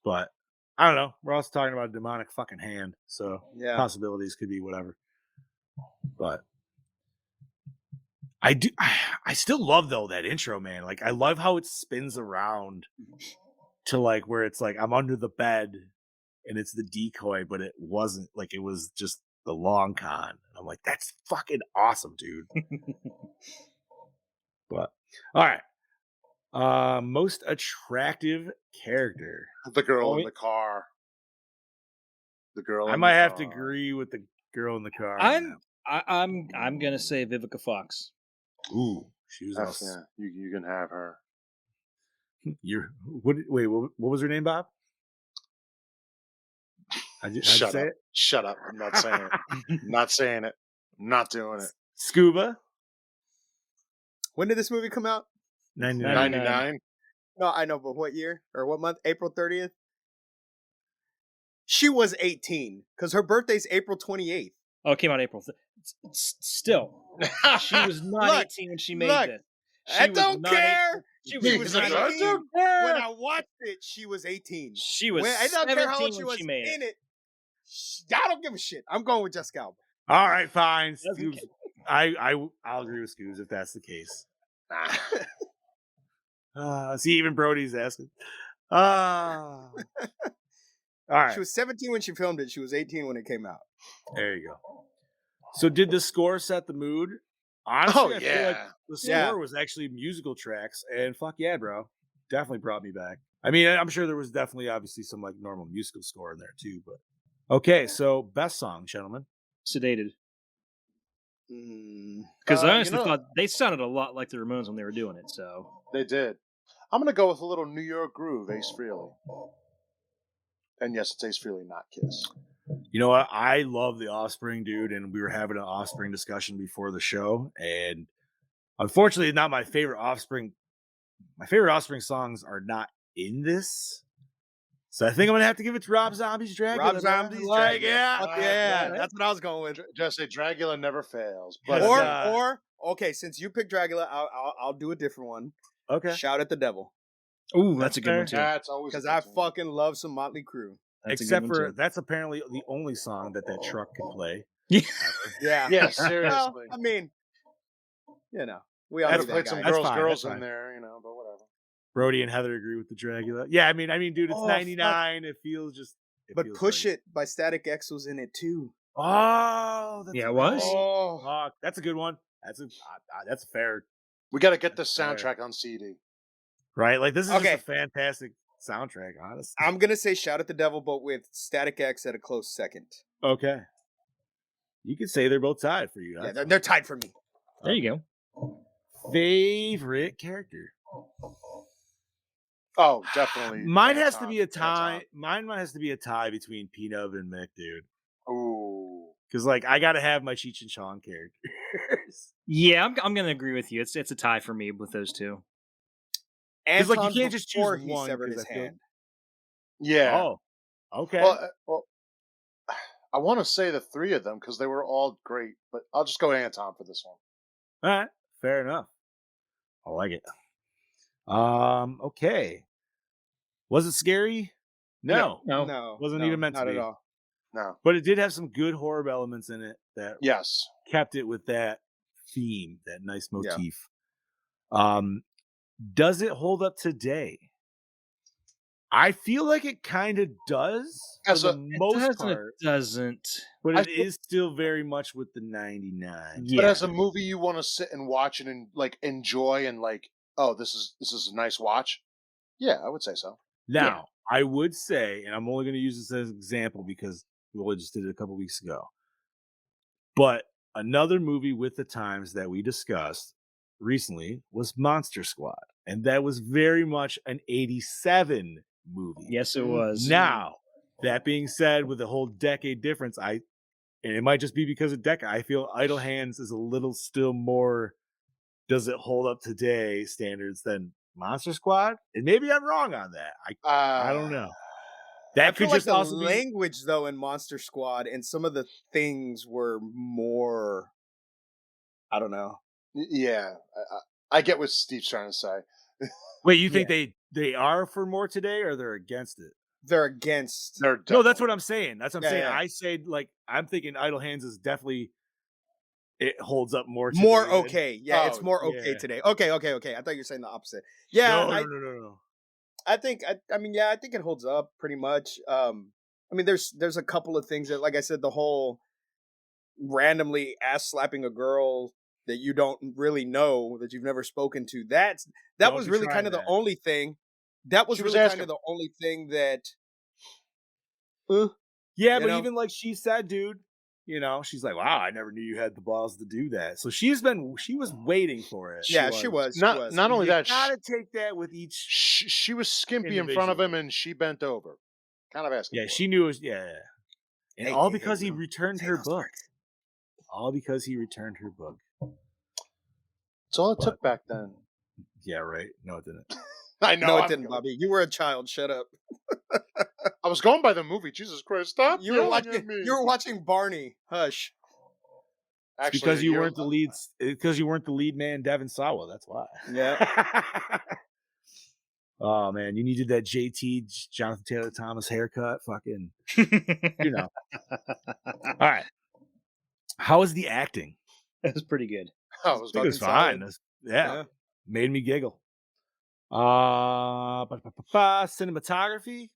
but I don't know. We're also talking about a demonic fucking hand, so Yeah. possibilities could be whatever. But I still love though that intro, man. Like I love how it spins around to like where it's like I'm under the bed and it's the decoy, but it wasn't like it was just the long con. And I'm like, that's fucking awesome, dude. But all right. Most attractive character. The girl Oh, in the car. The girl. I in might the have to car. agree with the girl in the car. I'm gonna say Vivica Fox. Ooh, she was That's, awesome. yeah, you can have her. Wait, what was her name, Bob? How'd you Shut say up. it? Shut up. I'm not saying it. I'm not saying it. I'm not doing it. Scuba. When did this movie come out? 99. 99. No, I know, but what year or what month? April 30th. She was 18 because her birthday's April 28th. Oh, it came out April. Still, she was not Look, 18 when she made look, this. I She was don't not 18. care. She She was was not 18. 18. When I watched it, she was 18. She was I don't care how 17 old she when was she made in it. it. I don't give a shit. I'm going with Jessica Alba. All right, fine. Doesn't Scoobs. I'll agree with Scoobs if that's the case. See, even Brody's asking. All right. She was 17 when she filmed it. She was 18 when it came out. There you go. So did the score set the mood? Honestly, I feel like the score Yeah. was actually musical tracks, and fuck yeah, bro. Definitely brought me back. I mean, I'm sure there was definitely obviously some like normal musical score in there too, but okay, so best song, gentlemen. Sedated. Mm. Because I you honestly know- thought they sounded a lot like the Ramones when they were doing it. So They did. I'm gonna go with a little New York groove, Ace Frehley. And yes, it's Ace Frehley, not Kiss. You know what? I love the Offspring, dude, and we were having an Offspring discussion before the show, and unfortunately, not my favorite Offspring. My favorite Offspring songs are not in this, so I think I'm gonna have to give it to Rob Zombie's Dracula. Rob Zombie's like, Dracula. yeah, Fuck yeah, right? that's what I was going with. Just say Dracula never fails. But But Or okay, since you picked Dracula, I'll do a different one. Okay. Shout at the Devil. Ooh, that's a good one too. that's always Because a I good one. fucking love some Motley Crue. That's a good Except one, for too. that's apparently the only song that truck can play. Yeah. Yeah, seriously. Well, I mean, you know, we all I'd knew have that played guy. some That's girls fine, girls that's fine. in there, but whatever. Brody and Heather agree with the Dracula. Yeah, I mean, dude, it's Oh, 99. It feels just. But feels Push right. It by Static X was in it too. Oh, that's Yeah, it right. was. Oh, That's a good one. That's a fair, We got to get this fair. soundtrack on CD. right? Like this is Okay. just a fantastic soundtrack, honestly. I'm gonna say Shout at the Devil, but with Static X at a close second. Okay. You could say they're both tied for you. Yeah, That's they're tied for me. There you go. fine. Favorite character. Oh, definitely. Mine has to be a Anton. tie. Mine has to be a tie between P-Nub and Mick, dude. Ooh. Because like I gotta have my Cheech and Chong characters. Yeah, I'm gonna agree with you. It's a tie for me with those two. Because like you Anton can't just choose before he one. severed 'cause his I feel- hand. Yeah. Oh, okay. Well, I want to say the three of them because they were all great, but I'll just go Anton for this one. All right, fair enough. I like it. Okay. Was it scary? No, No. wasn't no, even meant to not be. at all. No. But it did have some good horror elements in it that Yes. kept it with that theme, that nice Yeah. motif. Does it hold up today? I feel like it kind of does for As the a- most part, It doesn't. but I it is still very much with the 99. Yeah. But as a movie, you want to sit and watch it and like enjoy and like, oh, this is a nice watch. Yeah, I would say so. Now, I would say, and I'm only going to use this as an example because we only just did it a couple weeks ago, but another movie with the times that we discussed recently was Monster Squad, and that was very much an 87 movie. Yes, it was. Now, that being said, with the whole decade difference, and it might just be because of decade, I feel Idle Hands is a little still more, does it hold up today standards than Monster Squad? And maybe I'm wrong on that. I don't know. That I could feel like just the also be language though in Monster Squad and some of the things were more. I don't know. Yeah, I get what Steve's trying to say. Wait, you think they are for more today or they're against it? They're against. They're No, that's definitely- what I'm saying. That's what I'm Yeah, saying. yeah. I said like I'm thinking Idle Hands is definitely it holds up more today More than- okay. Yeah, it's Oh, more okay yeah. today. Okay. I thought you were saying the opposite. Yeah, No. I think I mean I think it holds up pretty much. I mean there's a couple of things that, like I said, the whole randomly ass slapping a girl that you don't really know, that you've never spoken to. That Don't was be really trying kind of the that. only thing. That was She was really kind asking- of the only thing that. Yeah, You but know? even like she said, dude, she's like, wow, I never knew you had the balls to do that. So she was waiting for it. Yeah, she was. Not only You that, gotta take that with each. she was skimpy in front of him individual. and she bent over, kind of asking. Yeah, for she it. knew it was. Yeah, and Hey, all hey, because hey, he no. returned Say her those book. words. All because he returned her book. That's all it took back then. Yeah, right. No, it didn't. I know. No, it I'm didn't, going- Bobby. You were a child. Shut up. I was going by the movie. Jesus Christ! Stop. You were yelling watching. at me. You were watching Barney. Hush. Actually, Because a you year- weren't the lead. Because you weren't the lead man, Devin Sawa. That's why. Yeah. Oh man, you needed that JT Jonathan Taylor Thomas haircut. Fucking, All right. How was the acting? That was pretty good. I was I think it was fucking fine. solid. Yeah, made me giggle. Cinematography.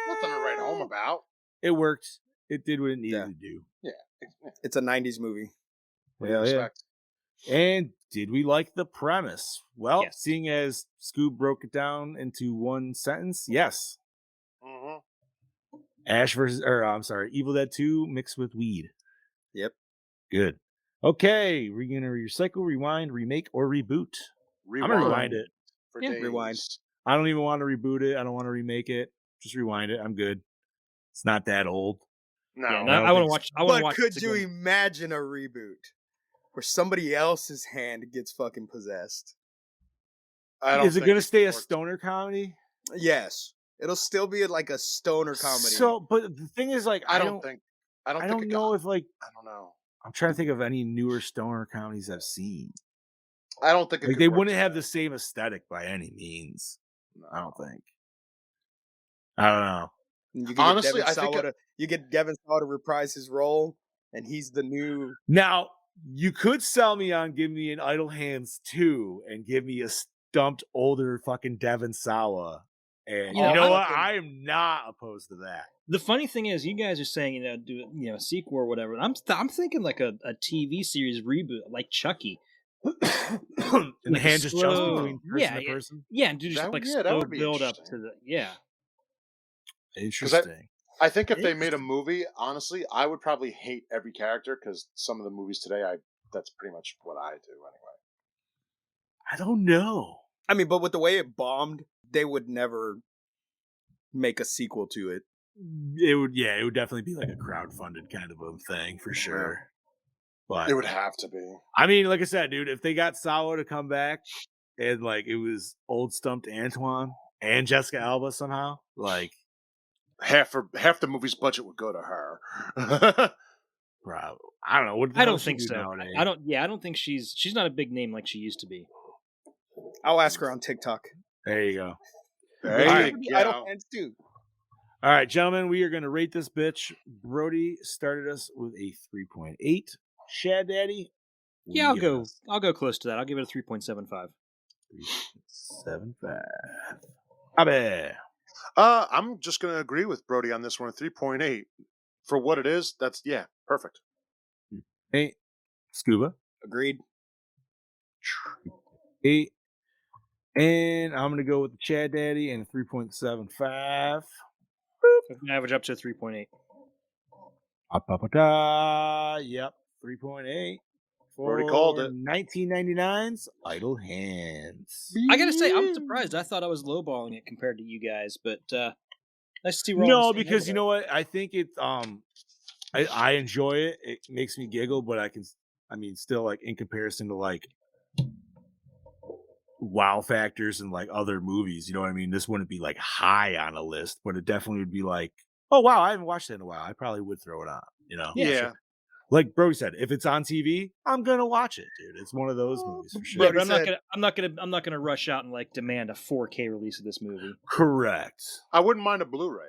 nothing to write home about. It worked. It did what it needed Yeah. to do. It's a '90s movie. What do you Hell yeah. expect? And did we like the premise? Well, Yes. seeing as Scoob broke it down into one sentence, yes. Mhm. Evil Dead 2 mixed with weed. Yep. Good. Okay, we're gonna recycle, rewind, remake, or reboot. I'm gonna rewind it. for Yeah, days. rewind. I don't even want to reboot it. I don't want to remake it. Just rewind it. I'm good. It's not that old. No, Yeah, I no, don't I want to think watch. I want to But watch. could this you again. imagine a reboot where somebody else's hand gets fucking possessed? I don't Is it think going to it stay a works. stoner comedy? Yes, it'll still be like a stoner comedy. So, but the thing is, like, I I don't don't think. I don't I think don't it know got, if, like, I don't know. I'm trying to think of any newer stoner comedies I've seen. I don't think it Like, could they work wouldn't have today. the same aesthetic by any means. I don't No. think. I don't know. And you Honestly, get I think you get Devin Sawa to reprise his role, and he's the new. Now, you could sell me on give me an Idle Hands 2 and give me a stumped older fucking Devin Sawa. And You know, you know I- what? I am not opposed to that. The funny thing is, you guys are saying do a sequel or whatever. I'm thinking like a TV series reboot, like Chucky. And Like the a hand just jumps slow- between person yeah, to yeah. person. Yeah, and do just That- like yeah, that slow would be build up to interesting. the yeah. Interesting. I think if they made a movie, honestly, I would probably hate every character because some of the movies today, that's pretty much what I do anyway. I don't know. I mean, but with the way it bombed, they would never make a sequel to it. It would definitely be like a crowdfunded kind of a thing for sure. But It would have to be. I mean, like I said, dude, if they got Sawa to come back and like it was old stumped Antoine and Jessica Alba somehow, like Half the movie's budget would go to her. bro, I don't know. What the I hell don't does she think do so. nowadays? I don't. Yeah, I don't think she's not a big name like she used to be. I'll ask her on TikTok. There you go. There All you right. go. Idle Hands too. All right, gentlemen, we are going to rate this bitch. Brody started us with a 3.8. Shad Daddy. Yeah, I'll go close to that. I'll give it a 3.75. 3.75. Abe. I'm just going to agree with Brody on this one. 3.8 for what it is. That's perfect. Hey, Scuba. Agreed. 8. And I'm going to go with the Chad Daddy and 3.75. Average up to 3.8. Yep, 3.8. Already called it. 1999's Idle Hands. I gotta say, I'm surprised. I thought I was lowballing it compared to you guys, but nice to see. we're all on No, the same because you level know what? I think it's I enjoy it. It makes me giggle, but still like in comparison to like wow factors and like other movies, you know what I mean? This wouldn't be like high on a list, but it definitely would be like, oh wow, I haven't watched that in a while. I probably would throw it on, you know? Yeah. Sure. Like Brody said, if it's on TV, I'm gonna watch it, dude. It's one of those movies for there. sure. Yeah, but I'm not gonna rush out and like demand a 4K release of this movie. Correct. I wouldn't mind a Blu-ray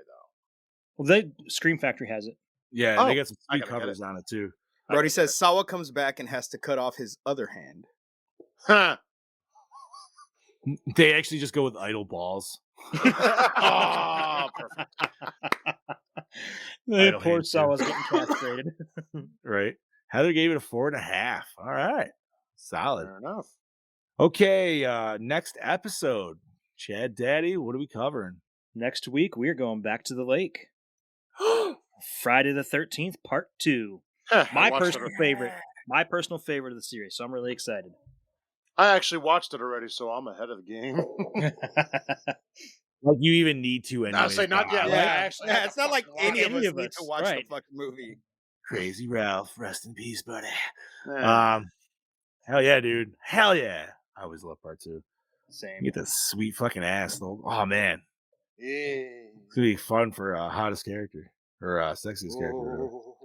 though. Well, Scream Factory has it. Yeah, Oh, they got some I sweet gotta get covers on it too. Brody says Sawa comes back and has to cut off his other hand. Huh. They actually just go with idle balls. Oh, perfect. Idle Poor Hands, too. Sawa's getting castrated. Right. Heather gave it a 4.5. All right. Solid. Fair enough. Okay, next episode. Chad Daddy, what are we covering? Next week, we're going back to the lake. Friday the 13th, Part 2. My personal favorite. My personal favorite of the series, so I'm really excited. I actually watched it already, so I'm ahead of the game. Like you even need to anyway. I'll say not yet. Yeah, I actually had it's to not like fucking any watch of it. us need to watch right. the fucking movie. Crazy Ralph, rest in peace, buddy. Yeah. Hell yeah, dude. Hell yeah. I always love Part 2. Same. You get that sweet fucking ass though. Oh man. Yeah. It's gonna be fun for hottest character. Or sexiest character. Oh,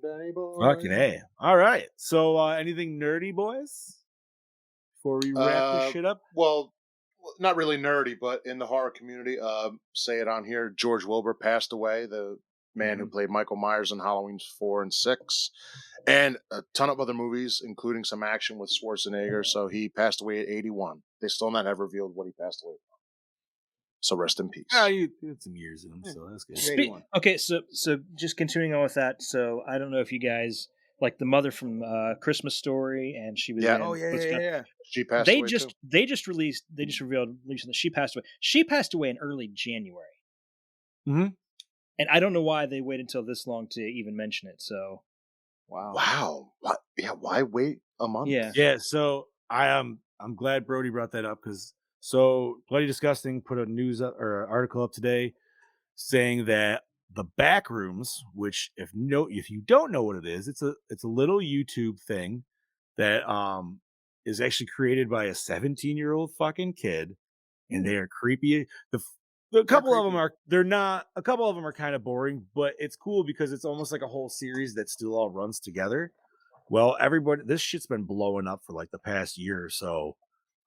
Danny boy. Fucking A. All right. So anything nerdy, boys? Before we wrap this shit up? Well, not really nerdy, but in the horror community, say it on here. George Wilbur passed away, the man who played Michael Myers in Halloween 4 and 6, and a ton of other movies, including some action with Schwarzenegger. So he passed away at 81. They still not have revealed what he passed away from. So rest in peace. Oh, you had some years in them, so that's good. Okay, so just continuing on with that. So I don't know if you guys like the mother from Christmas Story, and she was Yeah. in Oh yeah. She passed They away just too. they just revealed recently she passed away. She passed away in early January. Mhm. And I don't know why they waited until this long to even mention it. So Wow. What? Yeah. Why wait a month? yeah. Yeah, so I'm glad Brody brought that up because So Bloody Disgusting put a news or article up today saying that the Backrooms, which if you don't know what it is, it's a little YouTube thing that is actually created by a 17-year-old fucking kid, and they are creepy. A couple of them are a couple of them are kind of boring, but it's cool because it's almost like a whole series that still all runs together. Well, this shit's been blowing up for like the past year or so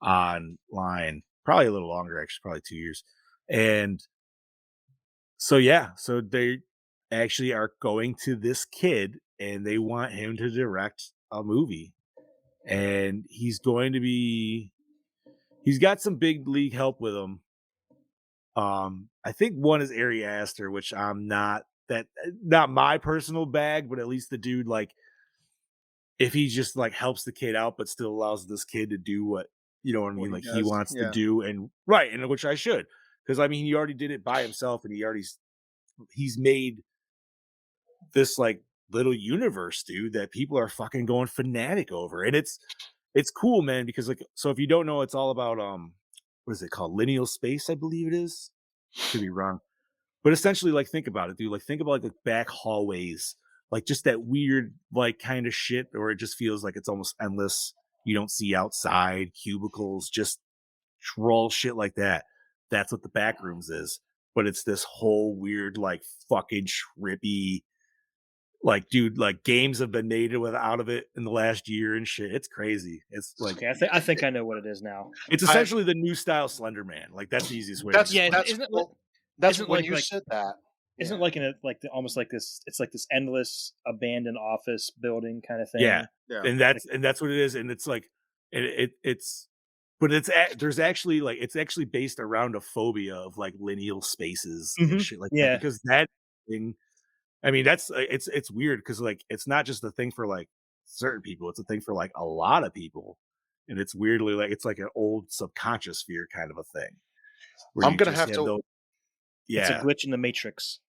online, probably a little longer, actually, probably 2 years. And so they actually are going to this kid and they want him to direct a movie. And he's got some big league help with him. I think one is Ari Aster, which I'm not my personal bag, but at least the dude, like, if he just like helps the kid out, but still allows this kid to do what you know what I mean, like he wants to do, and right, and which I should, because I mean he already did it by himself, and he's made this like little universe, dude, that people are fucking going fanatic over, and it's cool, man, because like so if you don't know, it's all about what is it called, lineal space, I believe it is. Could be wrong. But essentially, like, think about it, dude. Like, think about like the back hallways, like just that weird, like, kind of shit, or it just feels like it's almost endless. You don't see outside cubicles, just troll shit like that. That's what the Backrooms is. But it's this whole weird, like, fucking trippy, like, dude, like games have been made out of it in the last year and shit. It's crazy. It's like, Okay, I think I know what it is now. it's essentially the new style Slender Man. Like, that's the easiest way. That's to Yeah, that's isn't it? well, that's Isn't when like you said that. Isn't it like in a almost like this? It's like this endless abandoned office building kind of thing. Yeah, Yeah. and that's what it is, and it's like it's but there's actually like it's actually based around a phobia of like lineal spaces and shit like that, Yeah. because that thing, I mean, that's it's weird because like it's not just a thing for like certain people, it's a thing for like a lot of people, and it's weirdly like it's like an old subconscious fear kind of a thing where I'm you gonna just have to. those, It's a yeah, glitch in the matrix.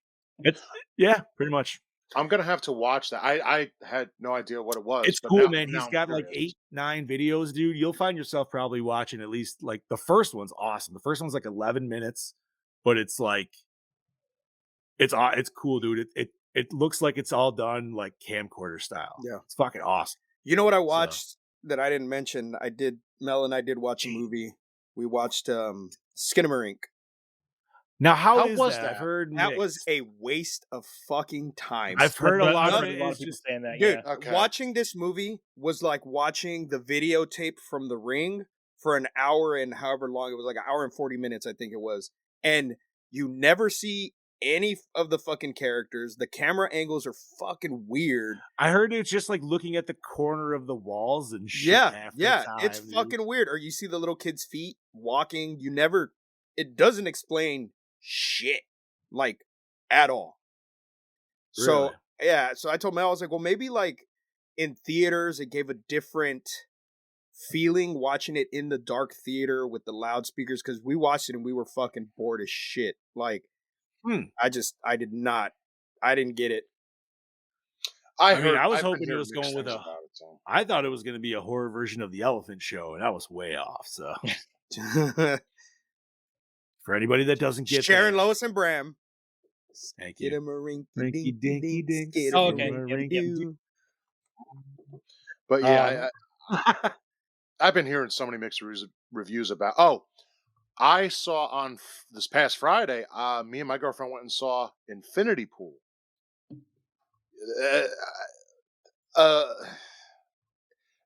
it's yeah, pretty much. I'm gonna have to watch that. I had no idea what it was. It's but cool, now, man. now He's I'm got like curious. 8, 9 videos, dude. You'll find yourself probably watching at least like the first one's awesome. The first one's like 11 minutes, but it's like it's cool, dude. It looks like it's all done like camcorder style. Yeah. It's fucking awesome. You know what I So, watched that I didn't mention? Mel and I did watch a movie. We watched Skinamarink. now how How is was that? that? I've heard That was mixed. a waste of fucking time. I've heard a But lot I've of heard it a lot is of people just saying that. Dude, Yeah. Okay. watching this movie was like watching the videotape from The Ring for an hour and however long it was, like an hour and 40 minutes, I think it was. And you never see any of the fucking characters. The camera angles are fucking weird. I heard it's just like looking at the corner of the walls and shit. Yeah, half the yeah, time, it's dude. fucking weird. Or you see the little kid's feet walking. It doesn't explain shit, like, at all. So, Really? yeah, so I told Mel, I was like, well, maybe like in theaters, it gave a different feeling watching it in the dark theater with the loudspeakers, because we watched it and we were fucking bored as shit. Like, I didn't get it. I mean, I was I've been hoping it hearing was mixed going with things a. about it, so. I thought it was going to be a horror version of the Elephant Show, and I was way off. So, for anybody that doesn't get Sharon, that, Lois, and Bram. thank Get you. him a rinky Rinky dinky dink. Oh, okay. do. But yeah, I've been hearing so many mixed reviews about. Oh, I saw on this past Friday. Me and my girlfriend went and saw Infinity Pool.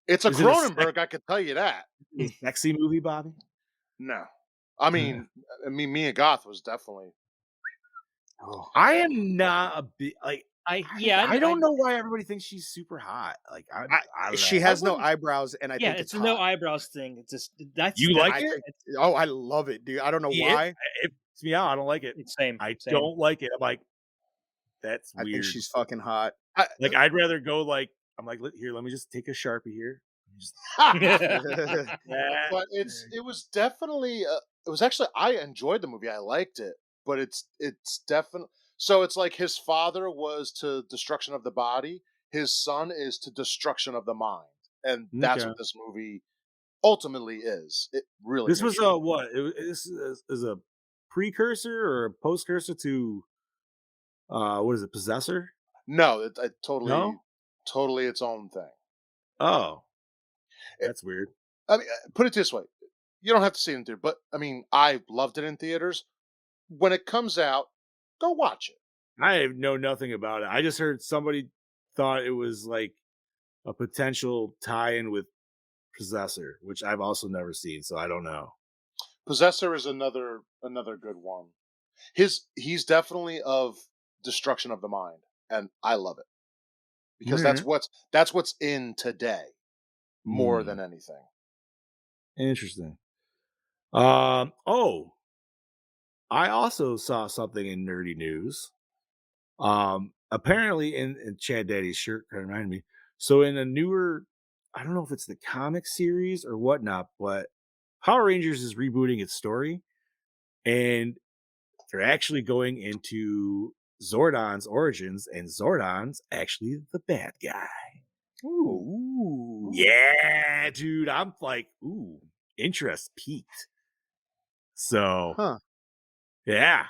It's a Is it a Cronenberg, I could tell you that. Sexy movie, Bobby? No, I mean, Mia Goth was definitely. Oh. I am not a bit like I don't know why everybody thinks she's super hot. Like I She has no eyebrows, and I Yeah, think it's it's a no hot. eyebrows thing. It's just that's You like it? Oh, I love it, dude. I don't know why. It freaks me out. I don't like it. Same. I same. don't like it. I'm like, that's I weird. think she's fucking hot. Like I'd rather go like I'm like here. Let me just take a Sharpie here. Just, But it was definitely it was actually, I enjoyed the movie. I liked it, but it's definitely, so it's like his father was to destruction of the body, his son is to destruction of the mind, and that's Okay. what this movie ultimately is. It really. This makes was you- a what? This is a precursor or a postcursor to what is it? Possessor? No, it No. totally its own thing. Oh, It- that's weird. I mean, put it this way: you don't have to see it in theater, but I mean, I loved it in theaters. When it comes out, go watch it. I know nothing about it. I just heard somebody thought it was like a potential tie-in with Possessor, which I've also never seen, so I don't know. Possessor is another good one. He's definitely of destruction of the mind, and I love it because Mhm. that's what's in today more than anything. Interesting. Oh, I also saw something in nerdy news. Apparently in Chad Daddy's shirt kind of reminded me. So in a newer, I don't know if it's the comic series or whatnot, but Power Rangers is rebooting its story, and they're actually going into Zordon's origins, and Zordon's actually the bad guy. Ooh. Yeah, dude. I'm like, ooh, interest peaked. So Huh. yeah.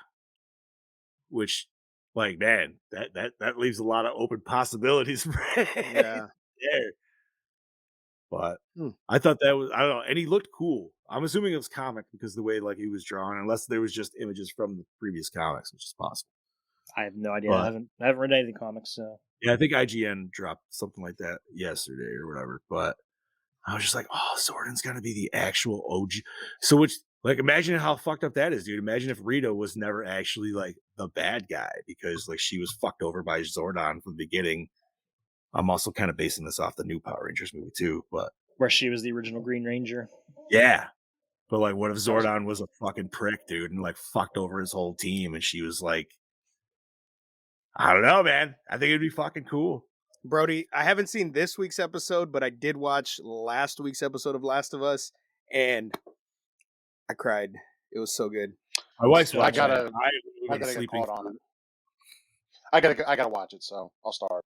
Which, like, man, that leaves a lot of open possibilities right Yeah. there. But Hmm. I thought that was, I don't know, and he looked cool. I'm assuming it was comic because the way like he was drawn, unless there was just images from the previous comics, which is possible. I have no idea. But I haven't read any of the comics, so yeah, I think IGN dropped something like that yesterday or whatever. But I was just like, oh, Zordon's gonna be the actual OG. So which, like, imagine how fucked up that is, dude. Imagine if Rita was never actually like the bad guy because like she was fucked over by Zordon from the beginning. I'm also kind of basing this off the new Power Rangers movie too, but where she was the original Green Ranger. yeah. But like, what if Zordon was a fucking prick, dude, and like fucked over his whole team, and she was like, I don't know, man. I think it'd be fucking cool. Brody, I haven't seen this week's episode, but I did watch last week's episode of Last of Us, and I cried. It was so good. My wife's I watching gotta- it. I I been gotta get sleeping. caught on it. I gotta watch it, so I'll start.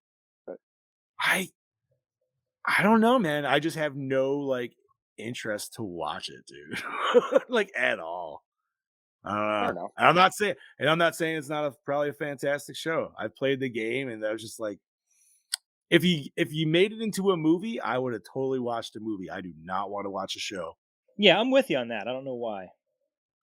I don't know, man. I just have no like interest to watch it, dude. Like at all. Fair enough. I'm not saying it's not probably a fantastic show. I've played the game, and I was just like, if you made it into a movie, I would have totally watched a movie. I do not want to watch a show Yeah, I'm with you on that. I don't know why.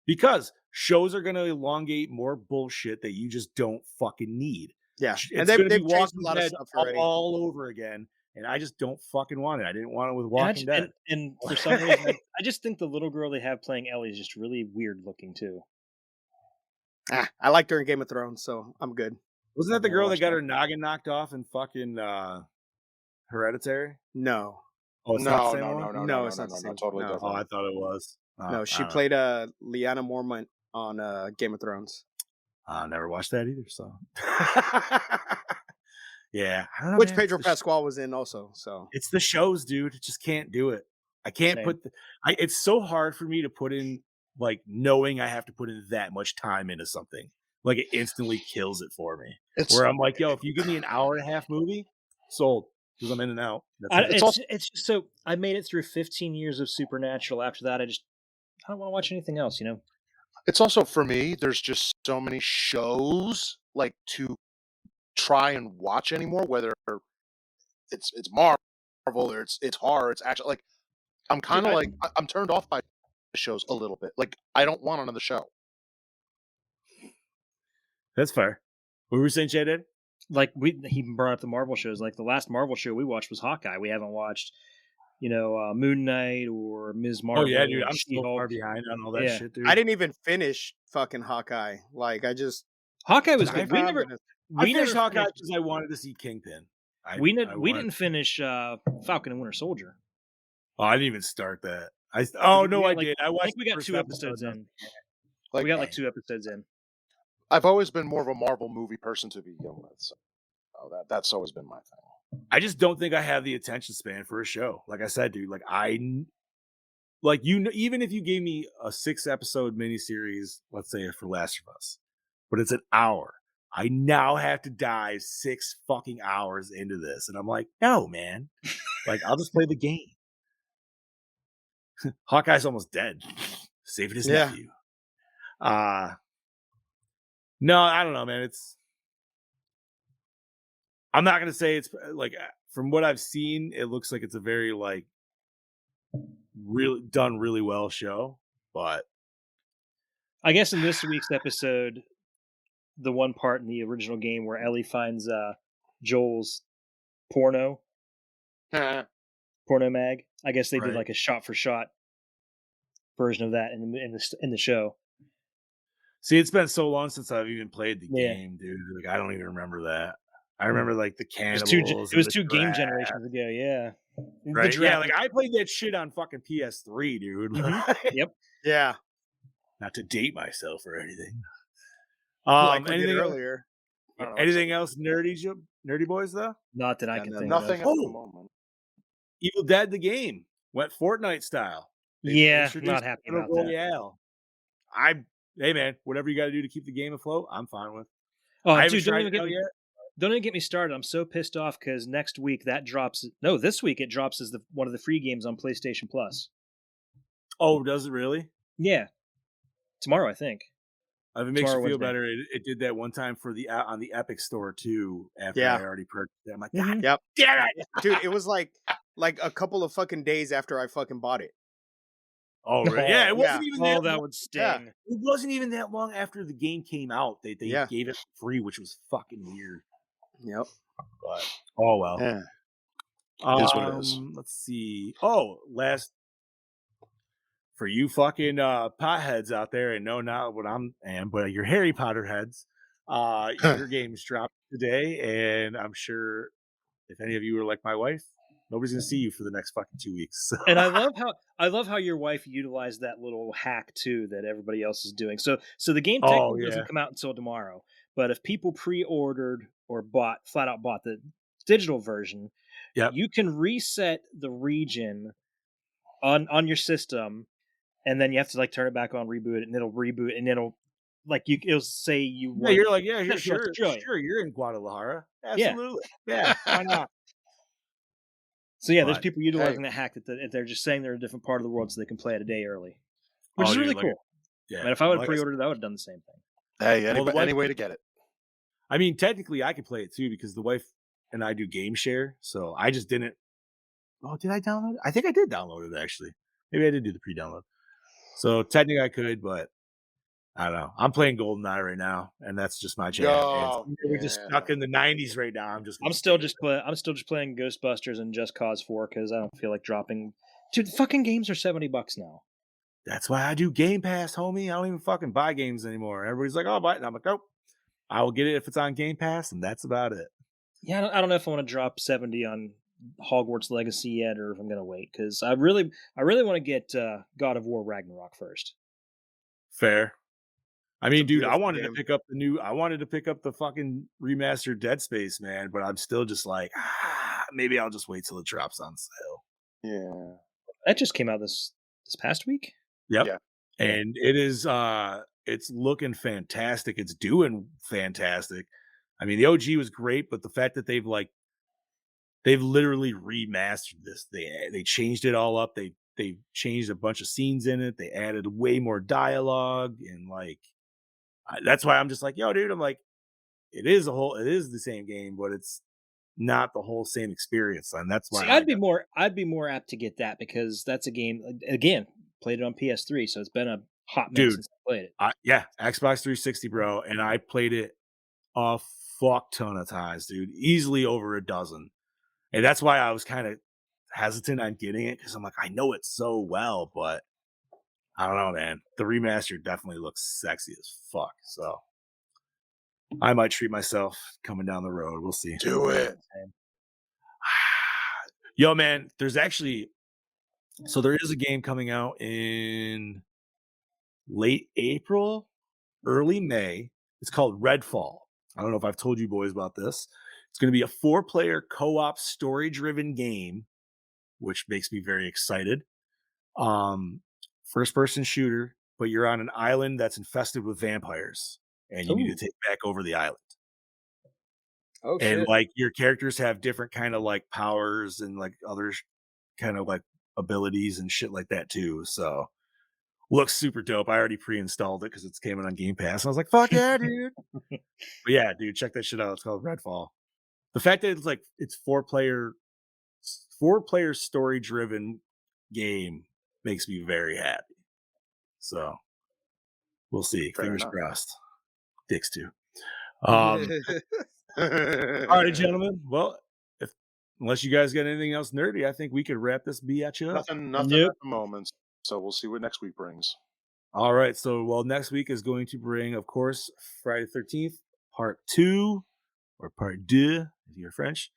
because shows are going to elongate more bullshit that you just don't fucking need. Yeah, It's and going to be they've changed Walking a lot of Dead stuff already. all over again, and I just don't fucking want it. I didn't want it with And I Walking just- Dead. and for some reason, I just think the little girl they have playing Ellie is just really weird looking too. I liked her in Game of Thrones, so I'm good. Wasn't that the never girl that watched got that. her noggin knocked off in fucking Hereditary? No, Oh, it's not the same No, one? no, no, No, no, it's no, not the no, same. totally No. Oh, different. I thought it was. no, I she don't know. played Lyanna Mormont on Game of Thrones, I never watched that either, so. Yeah, I don't know, which man. Pedro Pascal was in also. So It's the shows, dude. I just can't do it. I can't Same. put. It's so hard for me to put in, like, knowing I have to put in that much time into something. Like, it instantly kills it for me. It's Where I'm like, yo, if you give me an hour and a half movie, sold, because I'm in and out. That's it. It's also- it's just so I made it through 15 years of Supernatural. After that, I don't want to watch anything else. You know. it's also for me. There's just so many shows like to try and watch anymore. Whether it's Marvel or it's horror, it's actually like I'm kind of I- like I'm turned off by shows a little bit. Like I don't want another show. That's fair. What were we saying, Jay? Did? Like he brought up the Marvel shows. Like the last Marvel show we watched was Hawkeye. We haven't watched, Moon Knight or Ms. Marvel. Oh yeah, dude. or I'm so She-Hulk. far behind on all that Yeah. shit, dude. I didn't even finish fucking Hawkeye. Like Hawkeye was I good. We found never it- I we finished never Hawkeye finished, because I wanted to see Kingpin. we didn't finish Falcon and Winter Soldier. Oh, I didn't even start that. We did. got, I watched. think we the got first 2 episode, episodes in. Like We got like 2 episodes in. I've always been more of a Marvel movie person to begin with. So that's always been my thing. I just don't think I have the attention span for a show. Like I said, dude. Even if you gave me a 6-episode miniseries, let's say for Last of Us, but it's an hour, I now have to dive 6 fucking hours into this, and I'm like, no, man. Like I'll just play the game. Hawkeye's almost dead. Saving his Yeah. nephew. No, I don't know, man. I'm not gonna say it's like from what I've seen, it looks like it's a very like really done really well show. But I guess in this week's episode, the one part in the original game where Ellie finds Joel's porno mag. I guess they did Right. like a shot for shot version of that in the show. see, it's been so long since I've even played the Yeah. game, dude. Like I don't even remember that. I remember like the It cannibals. was and two the game giraffe, generations ago. Yeah. The right? Yeah, giraffe- like I played that shit on fucking PS3, dude. Yep. Yeah. Not to date myself or anything. Like we did anything else? earlier. I don't know, Anything else nerdy boys though? Not that I Yeah, can no, think nothing of. at the Oh! moment. Evil Dead the game went Fortnite style. They Yeah, introduced not happy Battle about that. Royale. Hey man, whatever you got to do to keep the game afloat, I'm fine with. Oh, I haven't dude, don't tried even it get out me yet. Don't even get me started. I'm so pissed off because next week that drops. No, this week it drops as one of the free games on PlayStation Plus. Oh, does it really? Yeah, tomorrow I think. If it makes you Tomorrow, feel Wednesday. better, it did that one time for the on the Epic Store too. After Yeah. I already purchased it, I'm like, Mhm. God Yep. damn it! Dude, it was like a couple of fucking days after I fucking bought it. Oh, really? Yeah, it wasn't even Oh, that. that long. would sting. Yeah. It wasn't even that long after the game came out. They Yeah. gave it free, which was fucking weird. Yep. But oh well. Yeah. It is what it is. Let's see. Oh, last for you fucking potheads out there, and no, not what am, but your Harry Potter heads. Your game's dropped today, and I'm sure if any of you are like my wife, nobody's gonna see you for the next fucking 2 weeks. And I love how your wife utilized that little hack too that everybody else is doing. So the game Oh, technically yeah. doesn't come out until tomorrow. But if people pre-ordered or flat out bought the digital version, Yep. you can reset the region on your system, and then you have to like turn it back on, reboot it, and it'll reboot, and it'll say you. Yeah, you're like, yeah, Send it to sure, Australia. sure, you're in Guadalajara. Yeah. Absolutely. Yeah, why not? So yeah, there's But, people utilizing that hack that they're just saying they're in a different part of the world so they can play it a day early, which Oh, is dude, really like- cool. Yeah. I mean, if I would have Like I said- pre-ordered it, I would have done the same thing. Hey, Well, the wife- any way to get it. I mean, technically, I could play it too because the wife and I do game share. So I just didn't. Oh, did I download it? I think I did download it actually. Maybe I did do the pre-download. So technically, I could, but I don't know. I'm playing GoldenEye right now, and that's just my jam. Yo, And we're just yeah. stuck in the '90s right now. I'm still just playing Ghostbusters and Just Cause 4 because I don't feel like dropping. Dude, fucking games are $70 now. That's why I do Game Pass, homie. I don't even fucking buy games anymore. Everybody's like, "Oh, buy it," and I'm like, "Nope." I will get it if it's on Game Pass, and that's about it. Yeah, I don't know if I want to drop 70 on Hogwarts Legacy yet, or if I'm gonna wait because I really want to get God of War Ragnarok first. Fair. I mean, dude, I beautiful wanted game. to pick up the fucking remastered Dead Space, man, but I'm still just like, maybe I'll just wait till it drops on sale. Yeah. That just came out this past week. Yep. Yeah. And it is it's looking fantastic. It's doing fantastic. I mean, the OG was great, but the fact that they've literally remastered this. They changed it all up. They changed a bunch of scenes in it. They added way more dialogue and that's why I'm just like, yo, dude, I'm like, it is the same game, but it's not the whole same experience. And that's why See, I'd be more apt to get that because that's a game again, played it on PS3, so it's been a hot minute Dude, since I played it. Yeah, Xbox 360, bro, and I played it a fuck ton of times, dude, easily over a dozen. And that's why I was kind of hesitant on getting it because I'm like, I know it so well, but I don't know, man. The remaster definitely looks sexy as fuck. So I might treat myself coming down the road. We'll see. Do it. Yo, man, there is a game coming out in late April, early May. It's called Redfall. I don't know if I've told you boys about this. It's going to be a 4-player co-op story-driven game, which makes me very excited. First-person shooter, but you're on an island that's infested with vampires, and you need to take back over the island. Oh And shit. like your characters have different kind of like powers and like other kind of like abilities and shit like that too. So looks super dope. I already pre-installed it because it's came in on Game Pass. And I was like, fuck yeah, dude. But yeah, dude, check that shit out. It's called Redfall. The fact that it's four player story driven game makes me very happy. So we'll see. Fair Fingers enough. crossed. Dicks too. All right, gentlemen. Well, unless you guys got anything else nerdy, I think we could wrap this biatch up. Nothing at the moment. So we'll see what next week brings. All right. So, next week is going to bring, of course, Friday the 13th, part 2 or part 2, if you're French.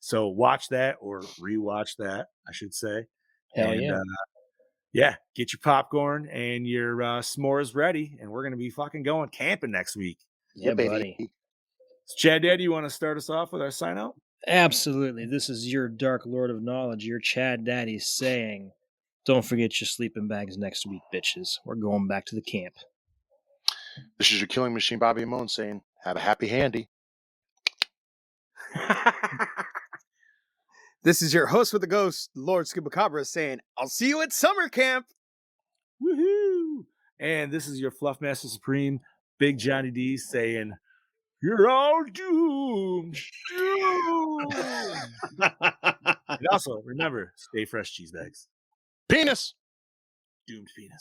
So watch that or rewatch that, I should say. Hell yeah. Yeah, get your popcorn and your s'mores ready, and we're going to be fucking going camping next week. Yeah, buddy. So Chad Daddy, you want to start us off with our sign out? Absolutely. This is your Dark Lord of Knowledge, your Chad Daddy saying, don't forget your sleeping bags next week, bitches. We're going back to the camp. This is your killing machine, Bobby Amone, saying, have a happy handy. This is your host with the ghost, Lord Scubacabra, saying, I'll see you at summer camp. Woohoo! And this is your Fluff Master Supreme, Big Johnny D, saying, you're all doomed. And also, remember, stay fresh, cheese bags. Penis! Doomed penis.